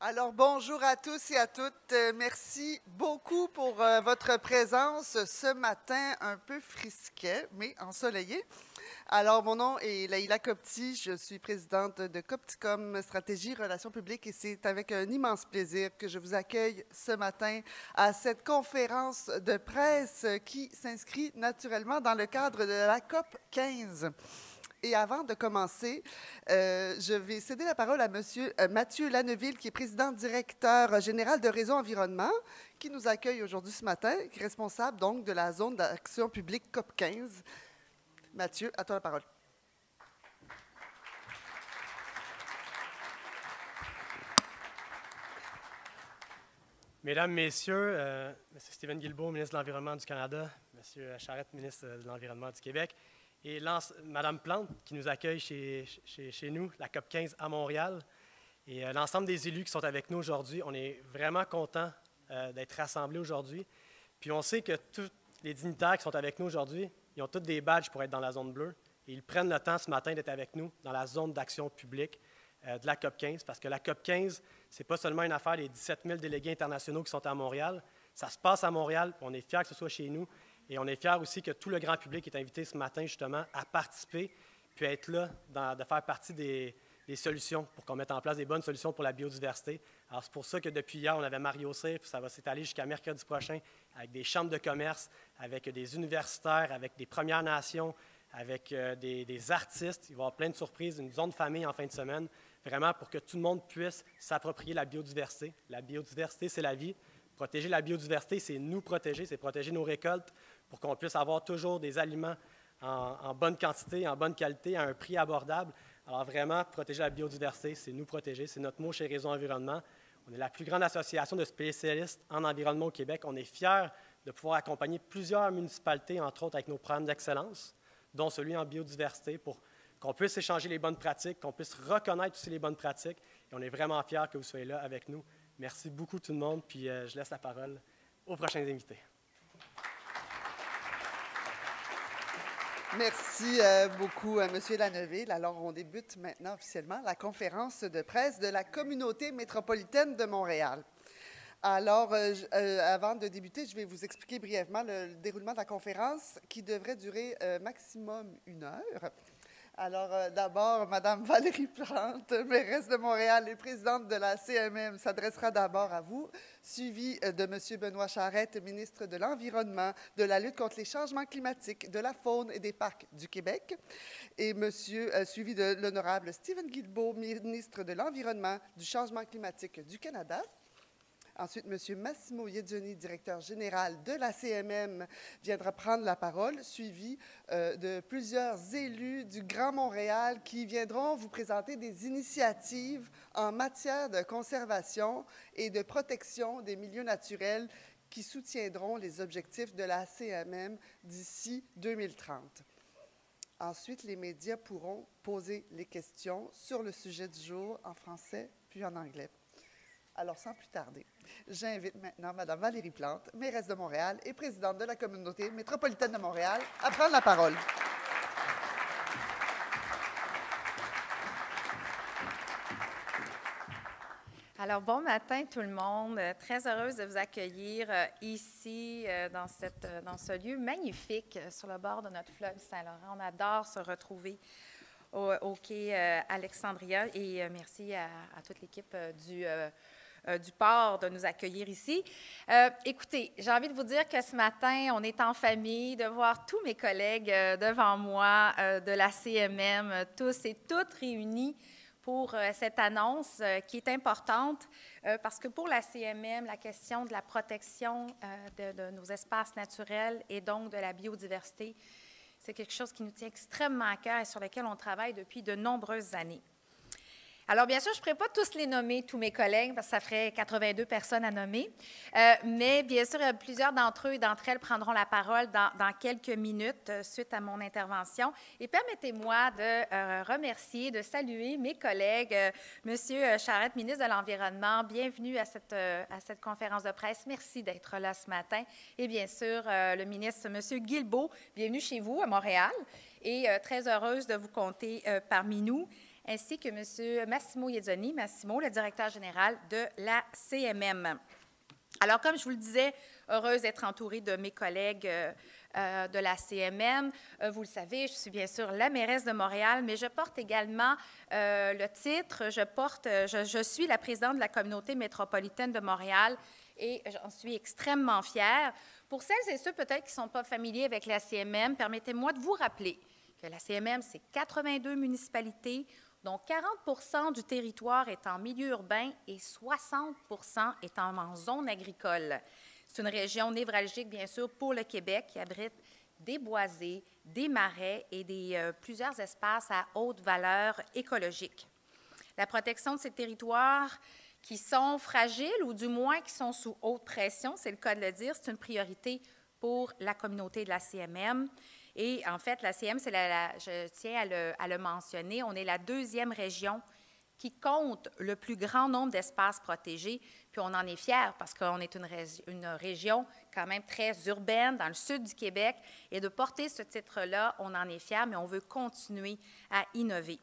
Alors, bonjour à tous et à toutes. Merci beaucoup pour votre présence ce matin un peu frisquet, mais ensoleillé. Alors, mon nom est Laïla Copti. Je suis présidente de Copticom Stratégie Relations publiques et c'est avec un immense plaisir que je vous accueille ce matin à cette conférence de presse qui s'inscrit naturellement dans le cadre de la COP 15. Et avant de commencer, je vais céder la parole à M. Mathieu Lanneville, qui est président-directeur général de Réseau Environnement, qui nous accueille aujourd'hui ce matin, qui est responsable donc de la zone d'action publique COP 15. Mathieu, à toi la parole. Mesdames, Messieurs, M. Stephen Guilbeault, ministre de l'Environnement du Canada, M. Charette, ministre de l'Environnement du Québec, et Mme Plante, qui nous accueille chez nous, la COP 15 à Montréal, et l'ensemble des élus qui sont avec nous aujourd'hui. On est vraiment contents d'être rassemblés aujourd'hui. Puis on sait que tous les dignitaires qui sont avec nous aujourd'hui, ils ont tous des badges pour être dans la zone bleue, et ils prennent le temps ce matin d'être avec nous dans la zone d'action publique de la COP 15, parce que la COP 15, ce n'est pas seulement une affaire des 17 000 délégués internationaux qui sont à Montréal, ça se passe à Montréal, puis on est fiers que ce soit chez nous, et on est fiers aussi que tout le grand public est invité ce matin justement à participer, puis à être là, de faire partie des solutions, pour qu'on mette en place des bonnes solutions pour la biodiversité. Alors c'est pour ça que depuis hier, on avait Mario Cyr, puis ça va s'étaler jusqu'à mercredi prochain, avec des chambres de commerce, avec des universitaires, avec des Premières Nations, avec des artistes. Il va y avoir plein de surprises, une zone de famille en fin de semaine, vraiment pour que tout le monde puisse s'approprier la biodiversité. La biodiversité, c'est la vie. Protéger la biodiversité, c'est nous protéger, c'est protéger nos récoltes pour qu'on puisse avoir toujours des aliments en bonne quantité, en bonne qualité, à un prix abordable. Alors vraiment, protéger la biodiversité, c'est nous protéger, c'est notre mot chez Réseau Environnement. On est la plus grande association de spécialistes en environnement au Québec. On est fiers de pouvoir accompagner plusieurs municipalités, entre autres avec nos programmes d'excellence, dont celui en biodiversité, pour qu'on puisse échanger les bonnes pratiques, qu'on puisse reconnaître aussi les bonnes pratiques. Et on est vraiment fiers que vous soyez là avec nous. Merci beaucoup tout le monde, puis je laisse la parole aux prochains invités. Merci beaucoup, M. Lanneville. Alors, on débute maintenant officiellement la conférence de presse de la communauté métropolitaine de Montréal. Alors, avant de débuter, je vais vous expliquer brièvement le déroulement de la conférence qui devrait durer maximum 1 heure. Alors, d'abord, Mme Valérie Plante, mairesse de Montréal et présidente de la CMM, s'adressera d'abord à vous, suivie de M. Benoît Charette, ministre de l'Environnement, de la lutte contre les changements climatiques, de la faune et des parcs du Québec, et suivi de l'honorable Stephen Guilbeault, ministre de l'Environnement, du changement climatique du Canada. Ensuite, M. Massimo Iezzioni, directeur général de la CMM, viendra prendre la parole, suivi de plusieurs élus du Grand Montréal qui viendront vous présenter des initiatives en matière de conservation et de protection des milieux naturels qui soutiendront les objectifs de la CMM d'ici 2030. Ensuite, les médias pourront poser les questions sur le sujet du jour en français puis en anglais. Alors, sans plus tarder, j'invite maintenant Mme Valérie Plante, mairesse de Montréal et présidente de la communauté métropolitaine de Montréal, à prendre la parole. Alors, bon matin tout le monde. Très heureuse de vous accueillir ici, dans ce lieu magnifique, sur le bord de notre fleuve Saint-Laurent. On adore se retrouver au quai Alexandria et merci à toute l'équipe du port de nous accueillir ici. Écoutez, j'ai envie de vous dire que ce matin, on est en famille, de voir tous mes collègues devant moi de la CMM, tous et toutes réunis pour cette annonce qui est importante parce que pour la CMM, la question de la protection de nos espaces naturels et donc de la biodiversité, c'est quelque chose qui nous tient extrêmement à cœur et sur lequel on travaille depuis de nombreuses années. Alors, bien sûr, je ne pourrais pas tous les nommer, tous mes collègues, parce que ça ferait 82 personnes à nommer. Mais bien sûr, plusieurs d'entre eux et d'entre elles prendront la parole dans quelques minutes suite à mon intervention. Et permettez-moi de remercier, de saluer mes collègues. Monsieur Charette, ministre de l'Environnement, bienvenue à cette conférence de presse. Merci d'être là ce matin. Et bien sûr, le ministre, Monsieur Guilbeault, bienvenue chez vous à Montréal. Et très heureuse de vous compter parmi nous. ainsi que M. Massimo Iedzoni, le directeur général de la CMM. Alors, comme je vous le disais, heureuse d'être entourée de mes collègues de la CMM. Vous le savez, je suis bien sûr la mairesse de Montréal, mais je porte également le titre, je suis la présidente de la communauté métropolitaine de Montréal et j'en suis extrêmement fière. Pour celles et ceux peut-être qui ne sont pas familiers avec la CMM, permettez-moi de vous rappeler que la CMM, c'est 82 municipalités, dont 40 du territoire est en milieu urbain et 60 est en zone agricole. C'est une région névralgique, bien sûr, pour le Québec, qui abrite des boisés, des marais et plusieurs espaces à haute valeur écologique. La protection de ces territoires qui sont fragiles ou du moins qui sont sous haute pression, c'est le cas de le dire, c'est une priorité pour la communauté de la CMM. Et en fait, la CMM, je tiens à le mentionner, on est la deuxième région qui compte le plus grand nombre d'espaces protégés, puis on en est fiers parce qu'on est une région quand même très urbaine dans le sud du Québec, et de porter ce titre-là, on en est fiers, mais on veut continuer à innover.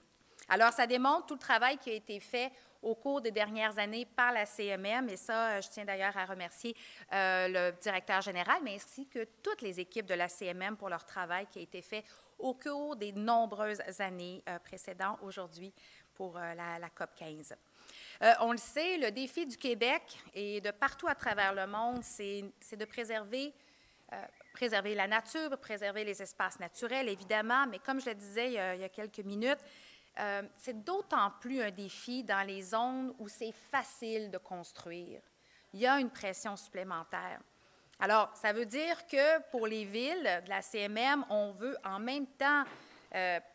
Alors, ça démontre tout le travail qui a été fait au cours des dernières années par la CMM, et ça, je tiens d'ailleurs à remercier le directeur général, mais ainsi que toutes les équipes de la CMM pour leur travail qui a été fait au cours des nombreuses années précédentes aujourd'hui pour la COP 15. On le sait, le défi du Québec et de partout à travers le monde, c'est de préserver la nature, préserver les espaces naturels, évidemment, mais comme je le disais il y a quelques minutes, c'est d'autant plus un défi dans les zones où c'est facile de construire. Il y a une pression supplémentaire. Alors, ça veut dire que pour les villes de la CMM, on veut en même temps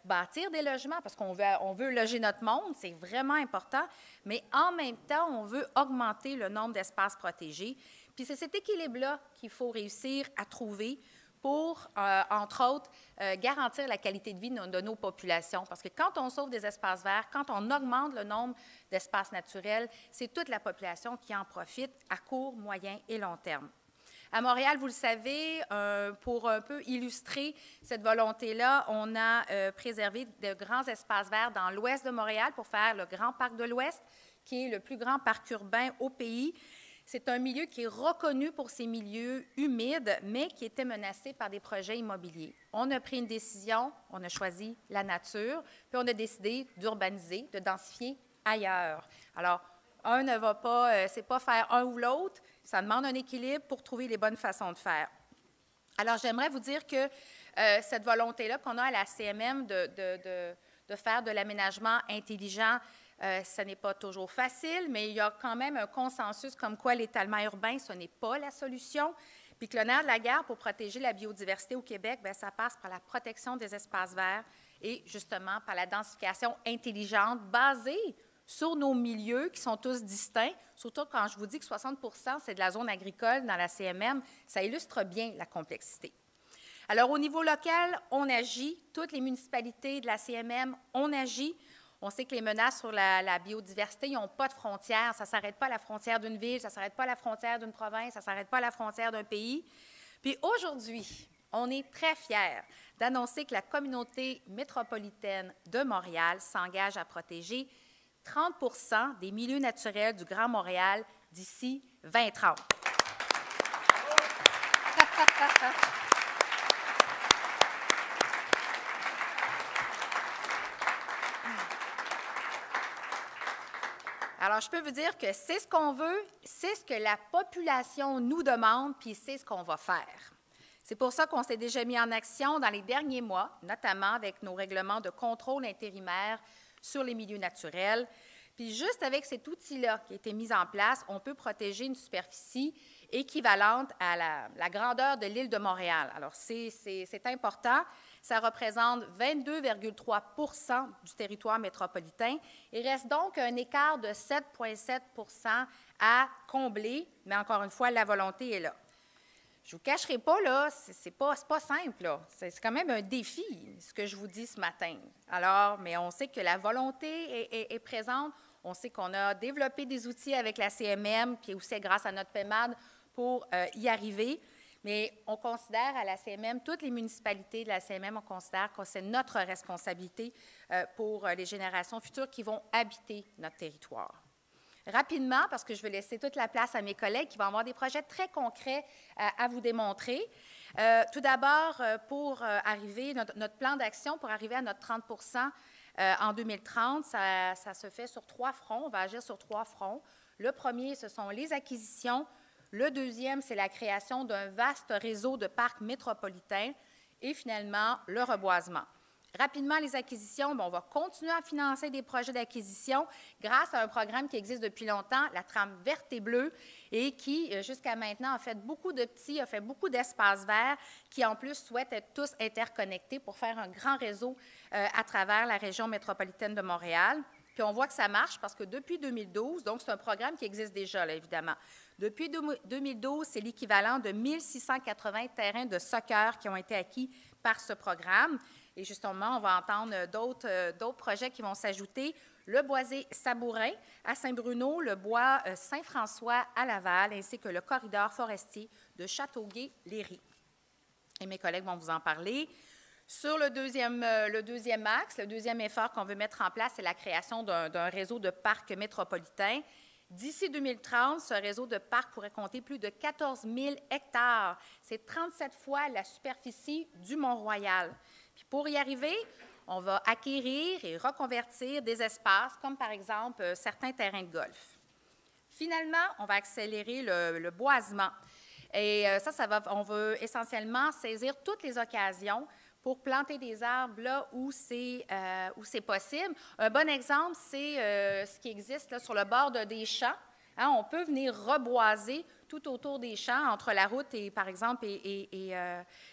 bâtir des logements parce qu'on veut loger notre monde, c'est vraiment important, mais en même temps, on veut augmenter le nombre d'espaces protégés. Puis c'est cet équilibre-là qu'il faut réussir à trouver pour, entre autres, garantir la qualité de vie de nos populations. Parce que quand on sauve des espaces verts, quand on augmente le nombre d'espaces naturels, c'est toute la population qui en profite à court, moyen et long terme. À Montréal, vous le savez, pour un peu illustrer cette volonté-là, on a préservé de grands espaces verts dans l'ouest de Montréal pour faire le Grand Parc de l'Ouest, qui est le plus grand parc urbain au pays. C'est un milieu qui est reconnu pour ses milieux humides, mais qui était menacé par des projets immobiliers. On a pris une décision, on a choisi la nature, puis on a décidé d'urbaniser, de densifier ailleurs. Alors, un ne va pas, c'est pas faire un ou l'autre, ça demande un équilibre pour trouver les bonnes façons de faire. Alors, j'aimerais vous dire que cette volonté-là qu'on a à la CMM de faire de l'aménagement intelligent, ce n'est pas toujours facile, mais il y a quand même un consensus comme quoi l'étalement urbain, ce n'est pas la solution. Puis que le nerf de la guerre pour protéger la biodiversité au Québec, bien, ça passe par la protection des espaces verts et justement par la densification intelligente basée sur nos milieux qui sont tous distincts, surtout quand je vous dis que 60 % c'est de la zone agricole dans la CMM, ça illustre bien la complexité. Alors, au niveau local, on agit. Toutes les municipalités de la CMM, on agit. On sait que les menaces sur la biodiversité, ils n'ont pas de frontières. Ça ne s'arrête pas à la frontière d'une ville, ça ne s'arrête pas à la frontière d'une province, ça ne s'arrête pas à la frontière d'un pays. Puis aujourd'hui, on est très fiers d'annoncer que la communauté métropolitaine de Montréal s'engage à protéger 30 % des milieux naturels du Grand Montréal d'ici 2030. Alors, je peux vous dire que c'est ce qu'on veut, c'est ce que la population nous demande, puis c'est ce qu'on va faire. C'est pour ça qu'on s'est déjà mis en action dans les derniers mois, notamment avec nos règlements de contrôle intérimaire sur les milieux naturels. Puis juste avec cet outil-là qui a été mis en place, on peut protéger une superficie équivalente à la grandeur de l'île de Montréal. Alors, c'est important. Ça représente 22,3 % du territoire métropolitain. Il reste donc un écart de 7,7 % à combler, mais encore une fois, la volonté est là. Je ne vous cacherai pas, là, c'est pas simple, là. C'est quand même un défi, ce que je vous dis ce matin. Alors, mais on sait que la volonté est présente. On sait qu'on a développé des outils avec la CMM, puis aussi grâce à notre PEMAD, pour y arriver. Mais on considère à la CMM, toutes les municipalités de la CMM, on considère que c'est notre responsabilité pour les générations futures qui vont habiter notre territoire. Rapidement, parce que je vais laisser toute la place à mes collègues qui vont avoir des projets très concrets à vous démontrer. Tout d'abord, pour arriver, notre plan d'action pour arriver à notre 30 en 2030, ça se fait sur 3 fronts. On va agir sur 3 fronts. Le premier, ce sont les acquisitions. Le deuxième, c'est la création d'un vaste réseau de parcs métropolitains. Et finalement, le reboisement. Rapidement, les acquisitions, on va continuer à financer des projets d'acquisition grâce à un programme qui existe depuis longtemps, la trame verte et bleue, et qui, jusqu'à maintenant, a fait beaucoup d'espaces verts qui, en plus, souhaitent être tous interconnectés pour faire un grand réseau à travers la région métropolitaine de Montréal. Puis on voit que ça marche parce que depuis 2012, donc c'est un programme qui existe déjà, là, évidemment. Depuis 2012, c'est l'équivalent de 1680 terrains de soccer qui ont été acquis par ce programme. Et justement, on va entendre d'autres projets qui vont s'ajouter. Le boisé Sabourin à Saint-Bruno, le bois Saint-François à Laval, ainsi que le corridor forestier de Châteauguay-Léry. Et mes collègues vont vous en parler. Sur le deuxième axe, le deuxième effort qu'on veut mettre en place, c'est la création d'un réseau de parcs métropolitains. D'ici 2030, ce réseau de parcs pourrait compter plus de 14 000 hectares. C'est 37 fois la superficie du Mont-Royal. Puis pour y arriver, on va acquérir et reconvertir des espaces, comme par exemple certains terrains de golf. Finalement, on va accélérer le boisement. Et on veut essentiellement saisir toutes les occasions pour planter des arbres là où c'est possible. Un bon exemple, c'est ce qui existe là, sur le bord des champs. Hein, on peut venir reboiser tout autour des champs, entre la route et, par exemple, et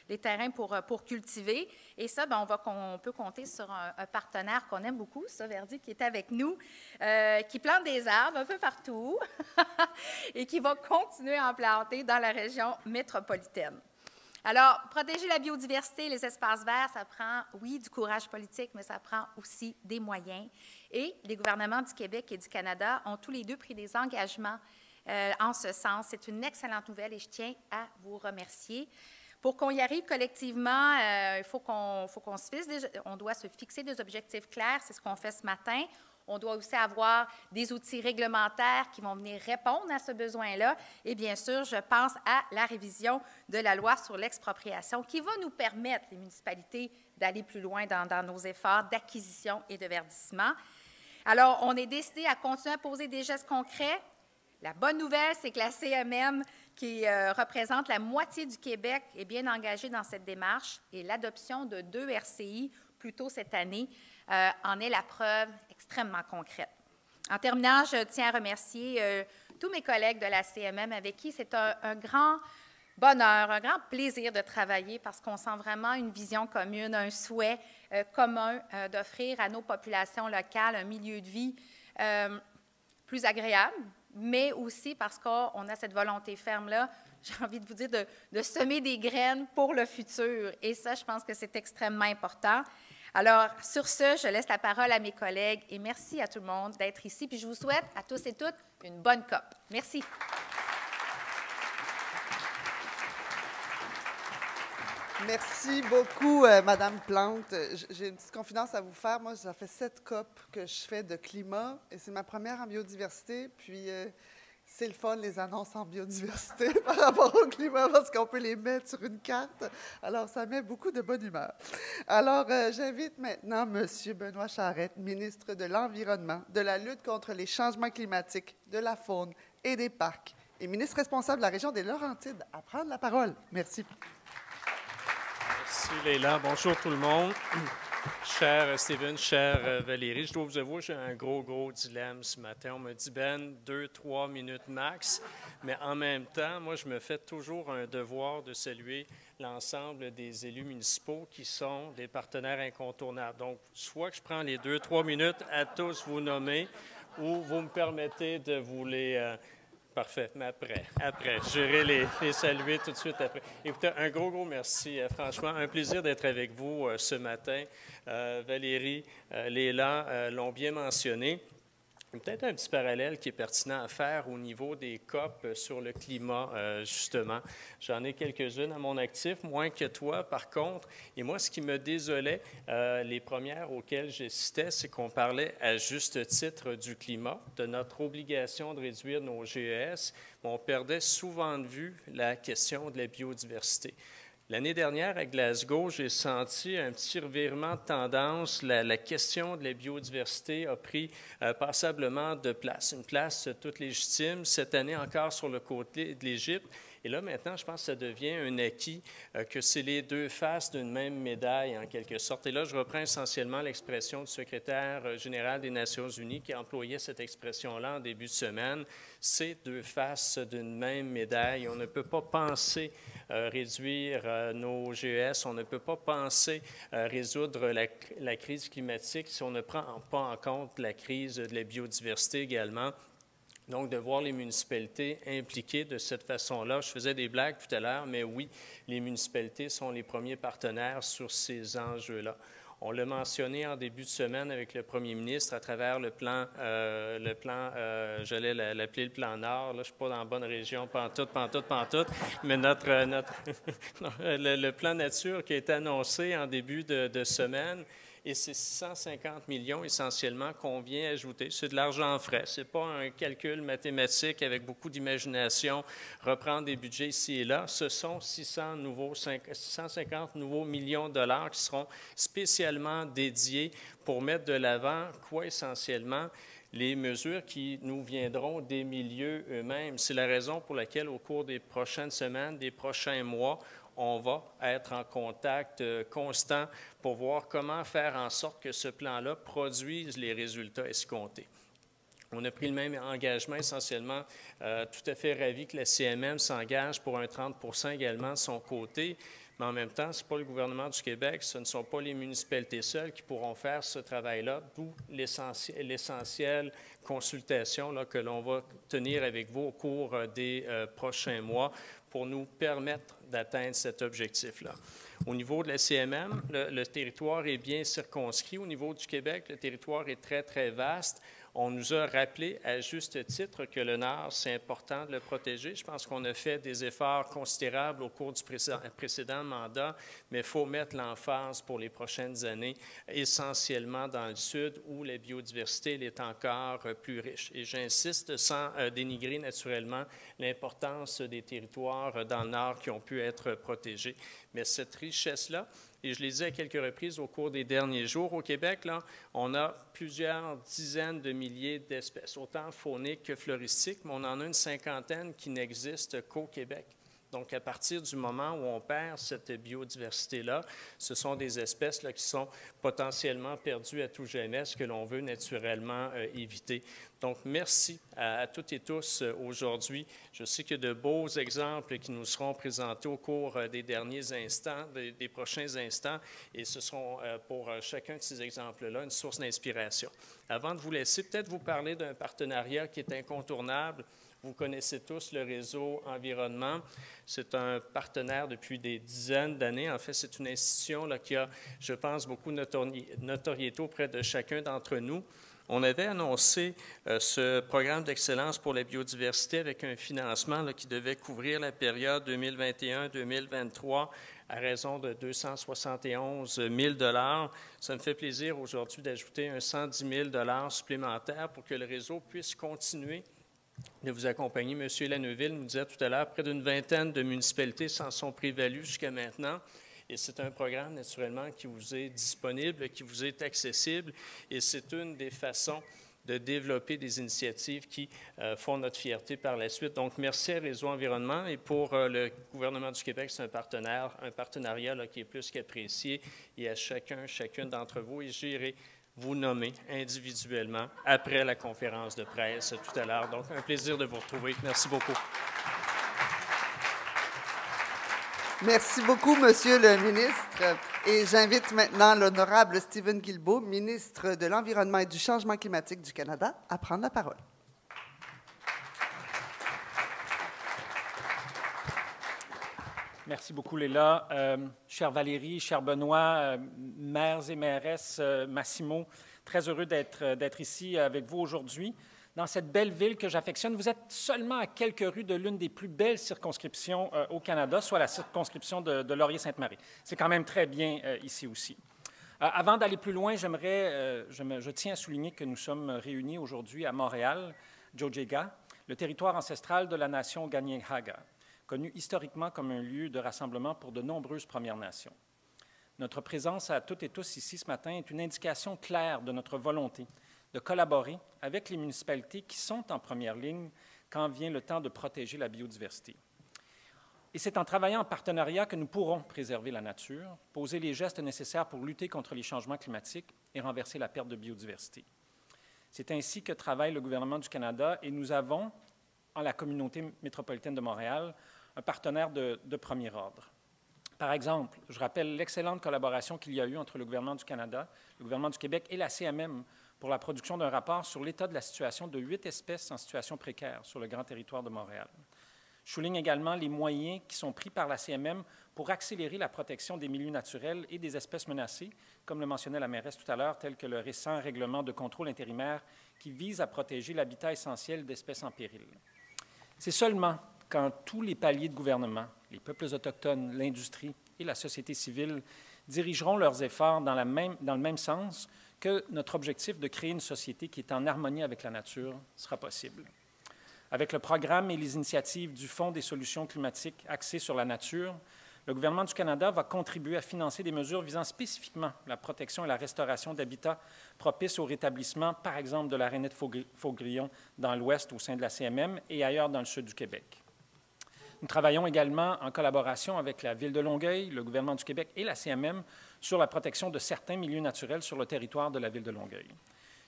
les terrains pour cultiver. Et ça, on peut compter sur un partenaire qu'on aime beaucoup, ça, Verdi, qui est avec nous, qui plante des arbres un peu partout et qui va continuer à en planter dans la région métropolitaine. Alors, protéger la biodiversité, les espaces verts, ça prend, oui, du courage politique, mais ça prend aussi des moyens. Et les gouvernements du Québec et du Canada ont tous les deux pris des engagements en ce sens. C'est une excellente nouvelle et je tiens à vous remercier. Pour qu'on y arrive collectivement, on doit se fixer des objectifs clairs. C'est ce qu'on fait ce matin. On doit aussi avoir des outils réglementaires qui vont venir répondre à ce besoin-là. Et bien sûr, je pense à la révision de la loi sur l'expropriation qui va nous permettre, les municipalités, d'aller plus loin dans nos efforts d'acquisition et de verdissement. Alors, on est décidé à continuer à poser des gestes concrets. La bonne nouvelle, c'est que la CMM, qui représente la moitié du Québec, est bien engagée dans cette démarche et l'adoption de 2 RCI plus tôt cette année en est la preuve extrêmement concrète. En terminant, je tiens à remercier tous mes collègues de la CMM avec qui c'est un grand bonheur, un grand plaisir de travailler parce qu'on sent vraiment une vision commune, un souhait commun d'offrir à nos populations locales un milieu de vie plus agréable, mais aussi parce qu'on a cette volonté ferme-là, j'ai envie de vous dire, de semer des graines pour le futur. Et ça, je pense que c'est extrêmement important. Alors, sur ce, je laisse la parole à mes collègues et merci à tout le monde d'être ici. Puis je vous souhaite à tous et toutes une bonne COP. Merci. Merci beaucoup, Madame Plante. J'ai une petite confidence à vous faire. Moi, ça fait 7 COP que je fais de climat et c'est ma première en biodiversité. Puis, c'est le fun, les annonces en biodiversité par rapport au climat parce qu'on peut les mettre sur une carte. Alors, ça met beaucoup de bonne humeur. Alors, j'invite maintenant M. Benoît Charette, ministre de l'Environnement, de la lutte contre les changements climatiques, de la faune et des parcs et ministre responsable de la région des Laurentides, à prendre la parole. Merci. Merci, Leila. Bonjour tout le monde. Cher Steven, chère Valérie, je dois vous avouer, j'ai un gros dilemme ce matin. On me dit, 2-3 minutes max, mais en même temps, moi, je me fais toujours un devoir de saluer l'ensemble des élus municipaux qui sont des partenaires incontournables. Donc, soit que je prends les 2-3 minutes à tous vous nommer, ou vous me permettez de vous les... Parfait, mais après. J'irai les saluer tout de suite après. Écoutez, un gros merci. Franchement, un plaisir d'être avec vous ce matin. Valérie, Leila l'ont bien mentionné. Peut-être un petit parallèle qui est pertinent à faire au niveau des COP sur le climat, justement. J'en ai quelques-unes à mon actif, moins que toi, par contre. Et moi, ce qui me désolait, les premières auxquelles je citais, c'est qu'on parlait à juste titre du climat, de notre obligation de réduire nos GES, mais on perdait souvent de vue la question de la biodiversité. L'année dernière, à Glasgow, j'ai senti un petit revirement de tendance. La question de la biodiversité a pris passablement de place, une place toute légitime. Cette année encore sur le côté de l'Égypte. Et là, maintenant, je pense que ça devient un acquis, que c'est les deux faces d'une même médaille, en quelque sorte. Et là, je reprends essentiellement l'expression du secrétaire général des Nations unies qui employait cette expression-là en début de semaine. C'est deux faces d'une même médaille. On ne peut pas penser réduire nos GES, on ne peut pas penser résoudre la crise climatique si on ne prend pas en compte la crise de la biodiversité également. Donc, de voir les municipalités impliquées de cette façon-là. Je faisais des blagues tout à l'heure, mais oui, les municipalités sont les premiers partenaires sur ces enjeux-là. On l'a mentionné en début de semaine avec le premier ministre à travers le plan j'allais l'appeler le plan Nord. Là, je ne suis pas dans la bonne région, pantoute, mais le plan nature qui a été annoncé en début de semaine. Et c'est 650 millions essentiellement qu'on vient ajouter. C'est de l'argent frais. Ce n'est pas un calcul mathématique avec beaucoup d'imagination, reprendre des budgets ici et là. Ce sont 650 nouveaux millions de dollars qui seront spécialement dédiés pour mettre de l'avant, quoi essentiellement, les mesures qui nous viendront des milieux eux-mêmes. C'est la raison pour laquelle, au cours des prochaines semaines, des prochains mois, on va être en contact constant pour voir comment faire en sorte que ce plan-là produise les résultats escomptés. On a pris le même engagement essentiellement, tout à fait ravi que la CMM s'engage pour un 30 % également de son côté. Mais en même temps, ce n'est pas le gouvernement du Québec, ce ne sont pas les municipalités seules qui pourront faire ce travail-là, d'où l'essentielle consultation là, que l'on va tenir avec vous au cours des prochains mois pour nous permettre d'atteindre cet objectif-là. Au niveau de la CMM, le territoire est bien circonscrit. Au niveau du Québec, le territoire est très, très vaste. On nous a rappelé à juste titre que le Nord, c'est important de le protéger. Je pense qu'on a fait des efforts considérables au cours du précédent mandat, mais il faut mettre l'emphase pour les prochaines années, essentiellement dans le Sud, où la biodiversité est encore plus riche. Et j'insiste, sans dénigrer naturellement l'importance des territoires dans le Nord qui ont pu être protégés. Mais cette richesse-là, et je l'ai dit à quelques reprises au cours des derniers jours, au Québec, là, on a plusieurs dizaines de milliers d'espèces, autant fauniques que floristiques, mais on en a une cinquantaine qui n'existent qu'au Québec. Donc, à partir du moment où on perd cette biodiversité-là, ce sont des espèces là, qui sont potentiellement perdues à tout jamais, ce que l'on veut naturellement éviter. Donc, merci à toutes et tous aujourd'hui. Je sais qu'il y a de beaux exemples qui nous seront présentés au cours des derniers instants, des prochains instants, et ce seront pour chacun de ces exemples-là une source d'inspiration. Avant de vous laisser, peut-être vous parler d'un partenariat qui est incontournable. Vous connaissez tous le réseau Environnement. C'est un partenaire depuis des dizaines d'années. En fait, c'est une institution là, qui a, je pense, beaucoup de notoriété auprès de chacun d'entre nous. On avait annoncé ce programme d'excellence pour la biodiversité avec un financement là, qui devait couvrir la période 2021-2023 à raison de 271 000 $. Ça me fait plaisir aujourd'hui d'ajouter un 110 000 $ supplémentaires pour que le réseau puisse continuer de vous accompagner. M. Lanneville nous disait tout à l'heure, près d'une vingtaine de municipalités s'en sont prévalues jusqu'à maintenant. Et c'est un programme, naturellement, qui vous est disponible, qui vous est accessible. Et c'est une des façons de développer des initiatives qui font notre fierté par la suite. Donc, merci à Réseau Environnement. Et pour le gouvernement du Québec, c'est un partenariat là, qui est plus qu'apprécié. Et à chacune d'entre vous, et j'irai vous nommer individuellement après la conférence de presse tout à l'heure. Donc, un plaisir de vous retrouver. Merci beaucoup. Merci beaucoup, Monsieur le ministre. Et j'invite maintenant l'honorable Stephen Guilbeault, ministre de l'Environnement et du Changement climatique du Canada, à prendre la parole. Merci beaucoup, Léla. Chère Valérie, cher Benoît, maires et mairesses, Massimo, Très heureux d'être ici avec vous aujourd'hui, dans cette belle ville que j'affectionne. Vous êtes seulement à quelques rues de l'une des plus belles circonscriptions au Canada, soit la circonscription de Laurier-Sainte-Marie. C'est quand même très bien ici aussi. Avant d'aller plus loin, je tiens à souligner que nous sommes réunis aujourd'hui à Montréal, Jojega, le territoire ancestral de la nation Kanien'kehá:ka, connu historiquement comme un lieu de rassemblement pour de nombreuses Premières Nations. Notre présence à toutes et tous ici ce matin est une indication claire de notre volonté de collaborer avec les municipalités qui sont en première ligne quand vient le temps de protéger la biodiversité. Et c'est en travaillant en partenariat que nous pourrons préserver la nature, poser les gestes nécessaires pour lutter contre les changements climatiques et renverser la perte de biodiversité. C'est ainsi que travaille le gouvernement du Canada et nous avons, en la communauté métropolitaine de Montréal, un partenaire de premier ordre. Par exemple, je rappelle l'excellente collaboration qu'il y a eu entre le gouvernement du Canada, le gouvernement du Québec et la CMM pour la production d'un rapport sur l'état de la situation de 8 espèces en situation précaire sur le grand territoire de Montréal. Je souligne également les moyens qui sont pris par la CMM pour accélérer la protection des milieux naturels et des espèces menacées, comme le mentionnait la mairesse tout à l'heure, tel que le récent règlement de contrôle intérimaire qui vise à protéger l'habitat essentiel d'espèces en péril. C'est seulement quand tous les paliers de gouvernement, les peuples autochtones, l'industrie et la société civile dirigeront leurs efforts dans le même sens que notre objectif de créer une société qui est en harmonie avec la nature sera possible. Avec le programme et les initiatives du Fonds des solutions climatiques axées sur la nature, le gouvernement du Canada va contribuer à financer des mesures visant spécifiquement la protection et la restauration d'habitats propices au rétablissement, par exemple, de la rainette faugrillon dans l'ouest au sein de la CMM et ailleurs dans le sud du Québec. Nous travaillons également en collaboration avec la Ville de Longueuil, le gouvernement du Québec et la CMM sur la protection de certains milieux naturels sur le territoire de la Ville de Longueuil.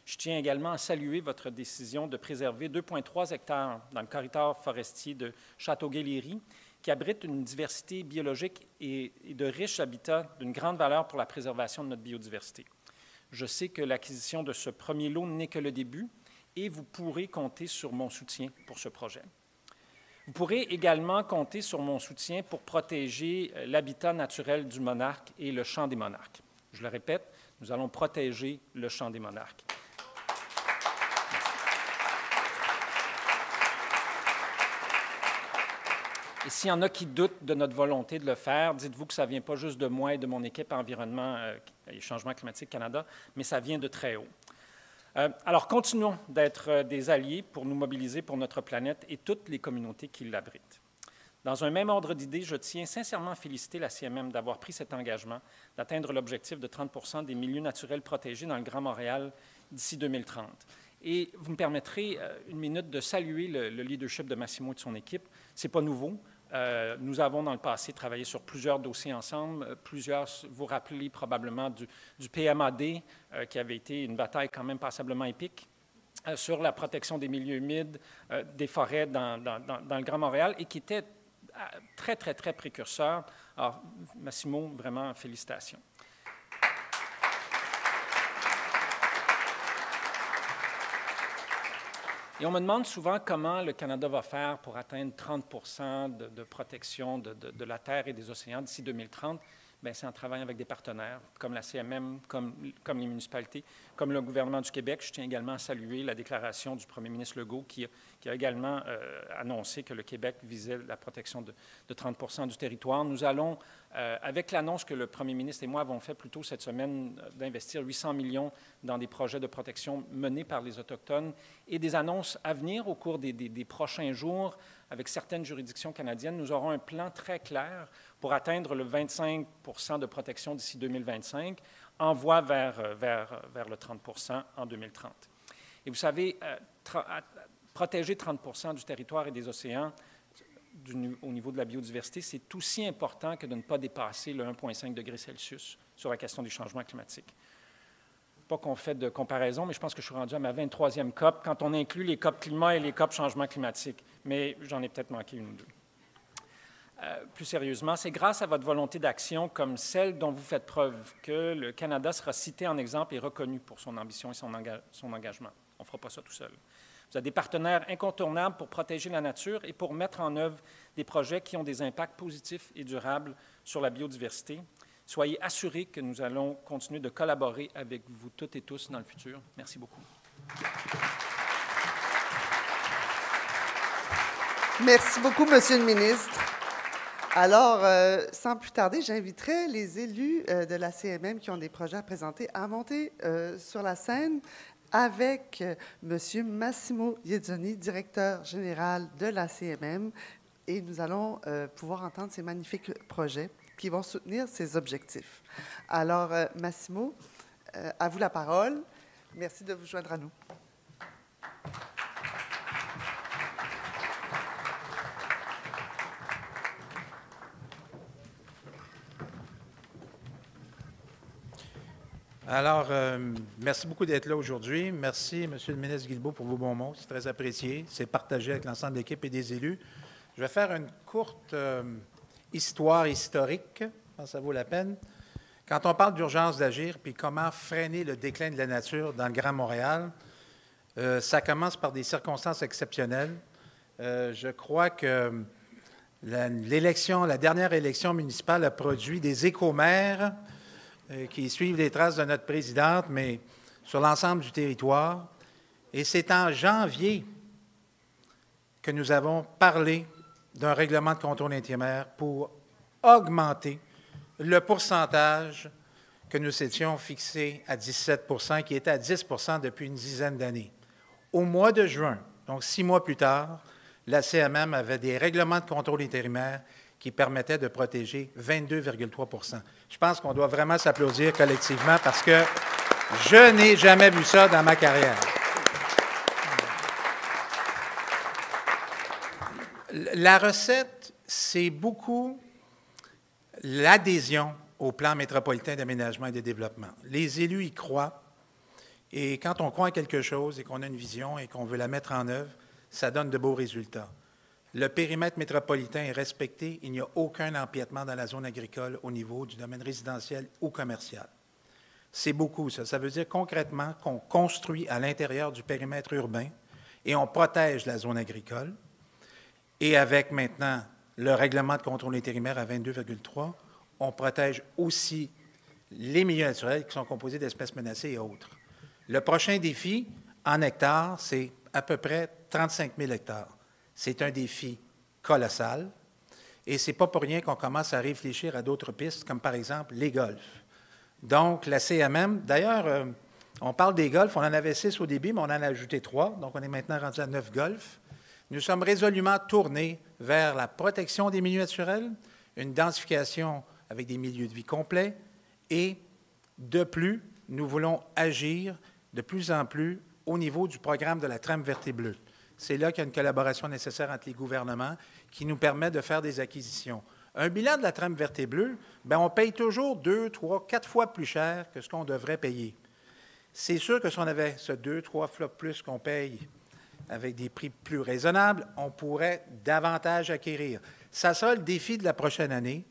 Je tiens également à saluer votre décision de préserver 2,3 hectares dans le corridor forestier de Châteauguay-Léry, qui abrite une diversité biologique et de riches habitats d'une grande valeur pour la préservation de notre biodiversité. Je sais que l'acquisition de ce premier lot n'est que le début et vous pourrez compter sur mon soutien pour ce projet. Vous pourrez également compter sur mon soutien pour protéger l'habitat naturel du monarque et le champ des monarques. Je le répète, nous allons protéger le champ des monarques. Et s'il y en a qui doutent de notre volonté de le faire, dites-vous que ça ne vient pas juste de moi et de mon équipe Environnement et Changement climatique Canada, mais ça vient de très haut. Alors, continuons d'être des alliés pour nous mobiliser pour notre planète et toutes les communautés qui l'abritent. Dans un même ordre d'idées, je tiens sincèrement à féliciter la CMM d'avoir pris cet engagement d'atteindre l'objectif de 30 % des milieux naturels protégés dans le Grand Montréal d'ici 2030. Et vous me permettrez une minute de saluer le leadership de Massimo et de son équipe. Ce n'est pas nouveau. Nous avons dans le passé travaillé sur plusieurs dossiers ensemble. Plusieurs, vous rappelez probablement du PMAD, qui avait été une bataille quand même passablement épique, sur la protection des milieux humides, des forêts dans le Grand Montréal, et qui était très, très, très précurseur. Alors, Massimo, vraiment, félicitations. Et on me demande souvent comment le Canada va faire pour atteindre 30 % de protection de la terre et des océans d'ici 2030. Bien, c'est en travaillant avec des partenaires comme la CMM, comme les municipalités, comme le gouvernement du Québec. Je tiens également à saluer la déclaration du premier ministre Legault qui a également annoncé que le Québec visait la protection de 30 % du territoire. Nous allons, avec l'annonce que le premier ministre et moi avons fait plus tôt cette semaine, d'investir 800 millions dans des projets de protection menés par les Autochtones et des annonces à venir au cours des prochains jours avec certaines juridictions canadiennes, nous aurons un plan très clair pour atteindre le 25 % de protection d'ici 2025, en voie vers le 30 % en 2030. Et vous savez, protéger 30 % du territoire et des océans au niveau de la biodiversité, c'est aussi important que de ne pas dépasser le 1,5 degré Celsius sur la question du changement climatique. Pas qu'on fait de comparaison, mais je pense que je suis rendu à ma 23e COP quand on inclut les COP climat et les COP changement climatique. Mais j'en ai peut-être manqué une ou deux. Plus sérieusement, c'est grâce à votre volonté d'action comme celle dont vous faites preuve que le Canada sera cité en exemple et reconnu pour son ambition et son engagement. On ne fera pas ça tout seul. Vous avez des partenaires incontournables pour protéger la nature et pour mettre en œuvre des projets qui ont des impacts positifs et durables sur la biodiversité. Soyez assurés que nous allons continuer de collaborer avec vous toutes et tous dans le futur. Merci beaucoup. Merci beaucoup, Monsieur le ministre. Alors, sans plus tarder, j'inviterai les élus de la CMM qui ont des projets à présenter à monter sur la scène avec Monsieur Massimo Iezzoni, directeur général de la CMM, et nous allons pouvoir entendre ces magnifiques projets qui vont soutenir ces objectifs. Alors, Massimo, à vous la parole. Merci de vous joindre à nous. Alors, merci beaucoup d'être là aujourd'hui. Merci, Monsieur le ministre Guilbeault, pour vos bons mots. C'est très apprécié. C'est partagé avec l'ensemble de l'équipe et des élus. Je vais faire une courte histoire historique. Je pense que ça vaut la peine. Quand on parle d'urgence d'agir, puis comment freiner le déclin de la nature dans le Grand Montréal, ça commence par des circonstances exceptionnelles. Je crois que la dernière élection municipale a produit des éco-maires qui suivent les traces de notre présidente, mais sur l'ensemble du territoire. Et c'est en janvier que nous avons parlé d'un règlement de contrôle intérimaire pour augmenter le pourcentage que nous étions fixés à 17 %, qui était à 10 % depuis une dizaine d'années. Au mois de juin, donc 6 mois plus tard, la CMM avait des règlements de contrôle intérimaire qui permettait de protéger 22,3 %. Je pense qu'on doit vraiment s'applaudir collectivement parce que je n'ai jamais vu ça dans ma carrière. La recette, c'est beaucoup l'adhésion au plan métropolitain d'aménagement et de développement. Les élus y croient, et quand on croit en quelque chose et qu'on a une vision et qu'on veut la mettre en œuvre, ça donne de beaux résultats. Le périmètre métropolitain est respecté. Il n'y a aucun empiètement dans la zone agricole au niveau du domaine résidentiel ou commercial. C'est beaucoup, ça. Ça veut dire concrètement qu'on construit à l'intérieur du périmètre urbain et on protège la zone agricole. Et avec maintenant le règlement de contrôle intérimaire à 22,3, on protège aussi les milieux naturels qui sont composés d'espèces menacées et autres. Le prochain défi, en hectares, c'est à peu près 35 000 hectares. C'est un défi colossal et ce n'est pas pour rien qu'on commence à réfléchir à d'autres pistes, comme par exemple les golfs. Donc, la CMM, d'ailleurs, on parle des golfs, on en avait 6 au début, mais on en a ajouté 3, donc on est maintenant rendu à 9 golfs. Nous sommes résolument tournés vers la protection des milieux naturels, une densification avec des milieux de vie complets et, de plus, nous voulons agir de plus en plus au niveau du programme de la trame verte et bleue. C'est là qu'il y a une collaboration nécessaire entre les gouvernements qui nous permet de faire des acquisitions. Un bilan de la trame verte et bleue, bien, on paye toujours 2, 3, 4 fois plus cher que ce qu'on devrait payer. C'est sûr que si on avait ce 2, 3 fois plus qu'on paye avec des prix plus raisonnables, on pourrait davantage acquérir. Ça sera le défi de la prochaine année.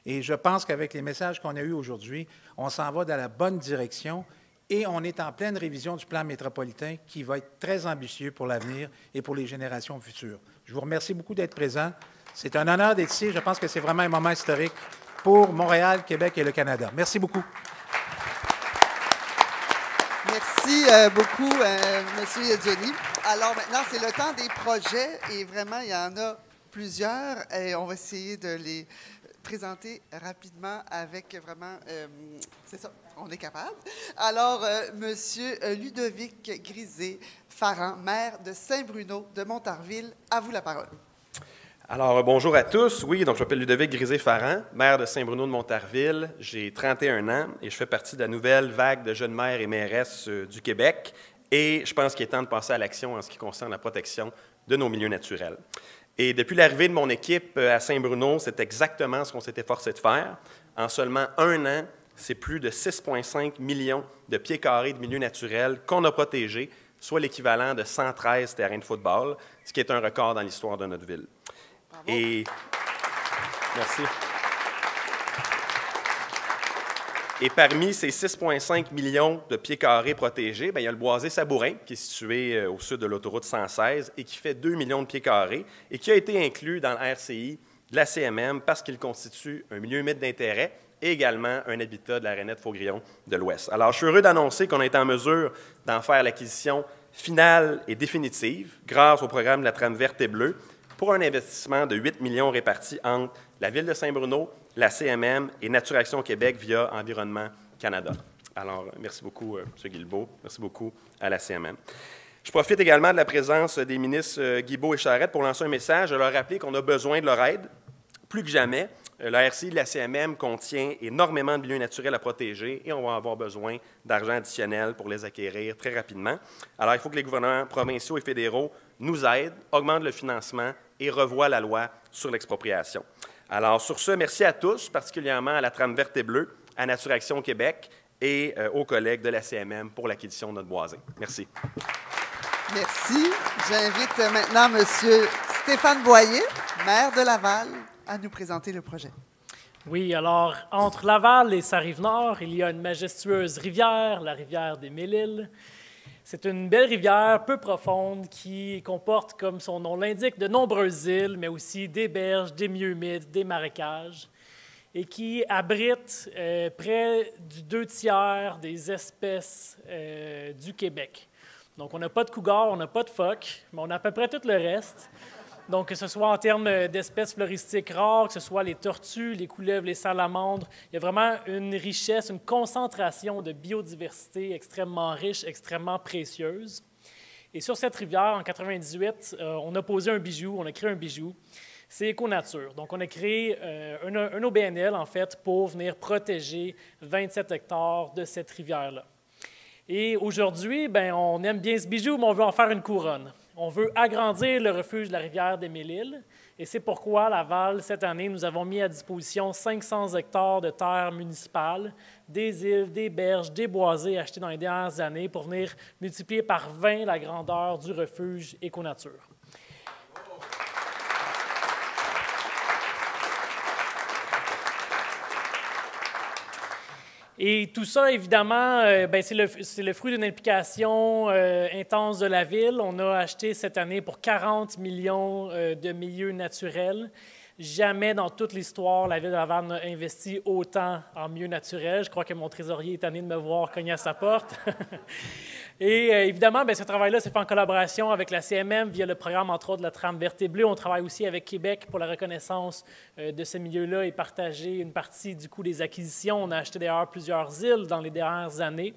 Et je pense qu'avec les messages qu'on a eus aujourd'hui, on s'en va dans la bonne direction. Et on est en pleine révision du plan métropolitain qui va être très ambitieux pour l'avenir et pour les générations futures. Je vous remercie beaucoup d'être présents. C'est un honneur d'être ici. Je pense que c'est vraiment un moment historique pour Montréal, Québec et le Canada. Merci beaucoup. Merci beaucoup, M. Iezzoni. Alors maintenant, c'est le temps des projets et vraiment, il y en a plusieurs et on va essayer de les présenter rapidement avec vraiment, c'est ça, on est capable. Alors, Monsieur Ludovic Grisé-Farran, maire de Saint-Bruno de Montarville, à vous la parole. Alors, bonjour à tous. Oui, donc je m'appelle Ludovic Grisé-Farran, maire de Saint-Bruno de Montarville. J'ai 31 ans et je fais partie de la nouvelle vague de jeunes maires et mairesses du Québec. Et je pense qu'il est temps de passer à l'action en ce qui concerne la protection de nos milieux naturels. Et depuis l'arrivée de mon équipe à Saint-Bruno, c'est exactement ce qu'on s'est efforcé de faire. En seulement 1 an, c'est plus de 6,5 millions de pieds carrés de milieux naturels qu'on a protégés, soit l'équivalent de 113 terrains de football, ce qui est un record dans l'histoire de notre ville. Bravo. Et merci. Et parmi ces 6,5 millions de pieds carrés protégés, bien, il y a le boisé Sabourin, qui est situé au sud de l'autoroute 116 et qui fait 2 millions de pieds carrés et qui a été inclus dans le RCI de la CMM parce qu'il constitue un milieu humide d'intérêt et également un habitat de la rainette Faugrillon de l'Ouest. Alors, je suis heureux d'annoncer qu'on a été en mesure d'en faire l'acquisition finale et définitive grâce au programme de la trame verte et bleue pour un investissement de 8 millions répartis entre la Ville de Saint-Bruno, la CMM et Nature Action Québec via Environnement Canada. Alors, merci beaucoup, M. Guilbeault. Merci beaucoup à la CMM. Je profite également de la présence des ministres Guilbeault et Charette pour lancer un message et leur rappeler qu'on a besoin de leur aide. Plus que jamais, la RCI de la CMM contient énormément de milieux naturels à protéger et on va avoir besoin d'argent additionnel pour les acquérir très rapidement. Alors, il faut que les gouvernements provinciaux et fédéraux nous aident, augmentent le financement et revoient la loi sur l'expropriation. Alors, sur ce, merci à tous, particulièrement à la trame verte et bleue, à Nature Action Québec et aux collègues de la CMM pour l'acquisition de notre boisé. Merci. Merci. J'invite maintenant M. Stéphane Boyer, maire de Laval, à nous présenter le projet. Oui, alors, entre Laval et sa rive nord, il y a une majestueuse rivière, la rivière des Mille-Îles. C'est une belle rivière peu profonde qui comporte, comme son nom l'indique, de nombreuses îles, mais aussi des berges, des milieux humides, des marécages, et qui abrite près du 2/3 des espèces du Québec. Donc, on n'a pas de cougar, on n'a pas de phoque, mais on a à peu près tout le reste. Donc, que ce soit en termes d'espèces floristiques rares, que ce soit les tortues, les couleuvres, les salamandres, il y a vraiment une richesse, une concentration de biodiversité extrêmement riche, extrêmement précieuse. Et sur cette rivière, en 1998, on a posé un bijou, on a créé un bijou. C'est Éco-Nature. Donc, on a créé un OBNL, en fait, pour venir protéger 27 hectares de cette rivière-là. Et aujourd'hui, bien, on aime bien ce bijou, mais on veut en faire une couronne. On veut agrandir le refuge de la rivière des Mille-Îles, et c'est pourquoi Laval, cette année, nous avons mis à disposition 500 hectares de terres municipales, des îles, des berges, des boisés achetés dans les dernières années pour venir multiplier par 20 la grandeur du refuge Éco-Nature. Et tout ça, évidemment, c'est le fruit d'une implication intense de la Ville. On a acheté cette année pour 40 millions de milieux naturels. Jamais dans toute l'histoire, la Ville de Laval n'a investi autant en milieux naturels. Je crois que mon trésorier est tanné de me voir cogner à sa porte. Et évidemment, ce travail-là s'est fait en collaboration avec la CMM via le programme, entre autres, de la trame verte et bleue. On travaille aussi avec Québec pour la reconnaissance de ces milieux-là et partager une partie du coût des acquisitions. On a acheté d'ailleurs plusieurs îles dans les dernières années.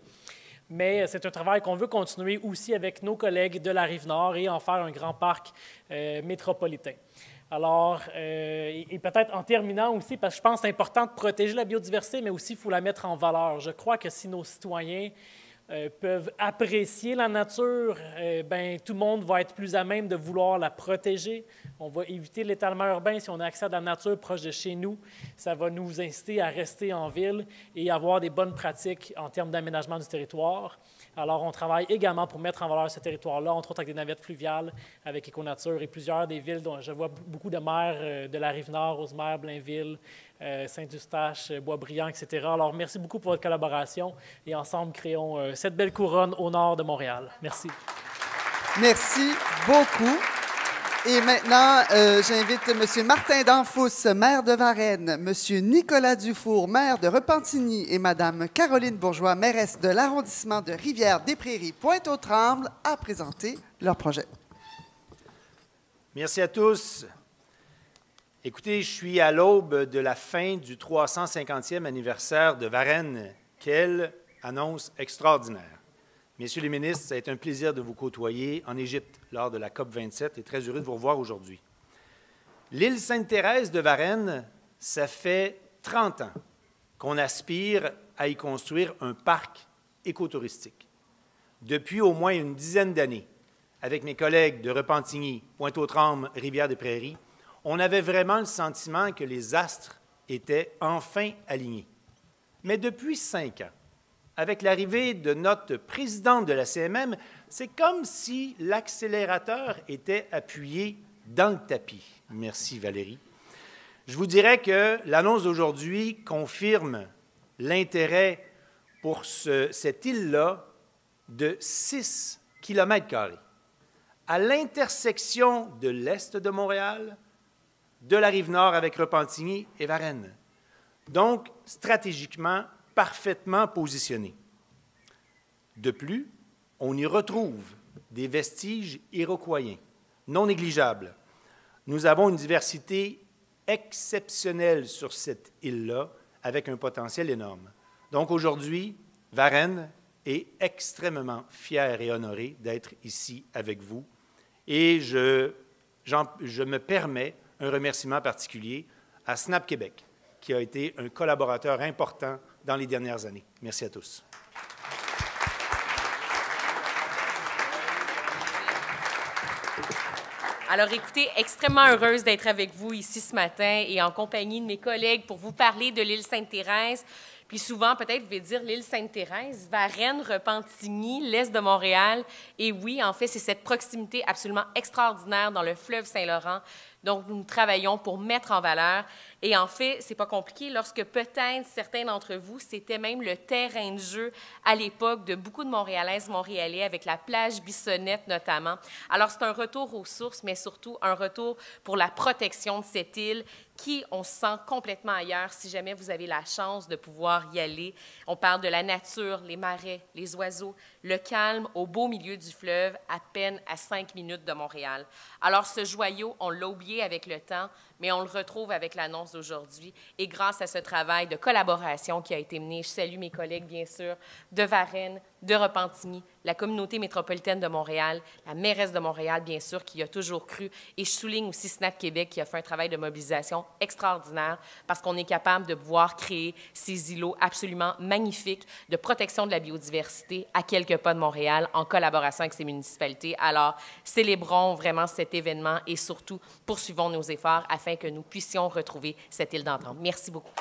Mais c'est un travail qu'on veut continuer aussi avec nos collègues de la Rive-Nord et en faire un grand parc métropolitain. Alors, et peut-être en terminant aussi, parce que je pense que c'est important de protéger la biodiversité, mais aussi il faut la mettre en valeur. Je crois que si nos citoyens peuvent apprécier la nature, tout le monde va être plus à même de vouloir la protéger. On va éviter l'étalement urbain si on a accès à de la nature proche de chez nous. Ça va nous inciter à rester en ville et avoir des bonnes pratiques en termes d'aménagement du territoire. Alors, on travaille également pour mettre en valeur ce territoire-là, entre autres avec des navettes fluviales, avec Éco-Nature et plusieurs des villes dont je vois beaucoup de maires de la Rive-Nord, Rosemère, Blainville, Saint-Eustache, Boisbriand, etc. Alors, merci beaucoup pour votre collaboration et ensemble, créons cette belle couronne au nord de Montréal. Merci. Merci beaucoup. Et maintenant, j'invite M. Martin Danfous, maire de Varennes, M. Nicolas Dufour, maire de Repentigny, et Mme Caroline Bourgeois, mairesse de l'arrondissement de Rivière-des-Prairies, Pointe-aux-Trembles, à présenter leur projet. Merci à tous. Écoutez, je suis à l'aube de la fin du 350e anniversaire de Varennes. Quelle annonce extraordinaire! Messieurs les ministres, ça a été un plaisir de vous côtoyer en Égypte lors de la COP27 et très heureux de vous revoir aujourd'hui. L'île Sainte-Thérèse de Varennes, ça fait 30 ans qu'on aspire à y construire un parc écotouristique. Depuis au moins une dizaine d'années, avec mes collègues de Repentigny, Pointe-aux-Trembles, Rivière-des-Prairies, on avait vraiment le sentiment que les astres étaient enfin alignés. Mais depuis 5 ans, avec l'arrivée de notre présidente de la CMM, c'est comme si l'accélérateur était appuyé dans le tapis. Merci Valérie. Je vous dirais que l'annonce d'aujourd'hui confirme l'intérêt pour cette île-là de 6 km², à l'intersection de l'est de Montréal, de la Rive-Nord avec Repentigny et Varennes. donc stratégiquement parfaitement positionné. De plus, on y retrouve des vestiges iroquoiens, non négligeables. Nous avons une diversité exceptionnelle sur cette île-là, avec un potentiel énorme. Donc aujourd'hui, Varennes est extrêmement fière et honorée d'être ici avec vous. Et je me permets un remerciement particulier à Snap Québec, qui a été un collaborateur important dans les dernières années. Merci à tous. Alors, écoutez, extrêmement heureuse d'être avec vous ici ce matin et en compagnie de mes collègues pour vous parler de l'île Sainte-Thérèse. Puis souvent, peut-être, vous pouvez dire l'île Sainte-Thérèse, Varennes, Repentigny, l'est de Montréal. Et oui, en fait, c'est cette proximité absolument extraordinaire dans le fleuve Saint-Laurent dont nous travaillons pour mettre en valeur. Et en fait, c'est pas compliqué, lorsque peut-être certains d'entre vous, c'était même le terrain de jeu à l'époque de beaucoup de Montréalaises, Montréalais, avec la plage Bissonnette notamment. Alors, c'est un retour aux sources, mais surtout un retour pour la protection de cette île qui, on se sent complètement ailleurs si jamais vous avez la chance de pouvoir y aller. On parle de la nature, les marais, les oiseaux, le calme au beau milieu du fleuve, à peine à 5 minutes de Montréal. Alors, ce joyau, on l'a oublié avec le temps, mais on le retrouve avec l'annonce d'aujourd'hui. Et grâce à ce travail de collaboration qui a été mené, je salue mes collègues, bien sûr, de Varennes, de Repentigny, la communauté métropolitaine de Montréal, la mairesse de Montréal, bien sûr, qui a toujours cru. Et je souligne aussi Snap Québec, qui a fait un travail de mobilisation extraordinaire parce qu'on est capable de pouvoir créer ces îlots absolument magnifiques de protection de la biodiversité à quelques pas de Montréal en collaboration avec ces municipalités. Alors, célébrons vraiment cet événement et surtout poursuivons nos efforts afin que nous puissions retrouver cette île d'entente. Merci beaucoup.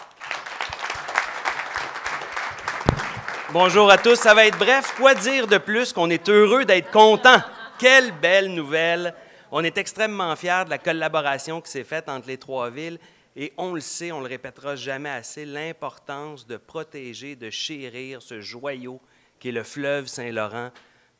Bonjour à tous, ça va être bref. Quoi dire de plus qu'on est heureux d'être content? Quelle belle nouvelle! On est extrêmement fiers de la collaboration qui s'est faite entre les trois villes et on le sait, on ne le répétera jamais assez, l'importance de protéger, de chérir ce joyau qui est le fleuve Saint-Laurent,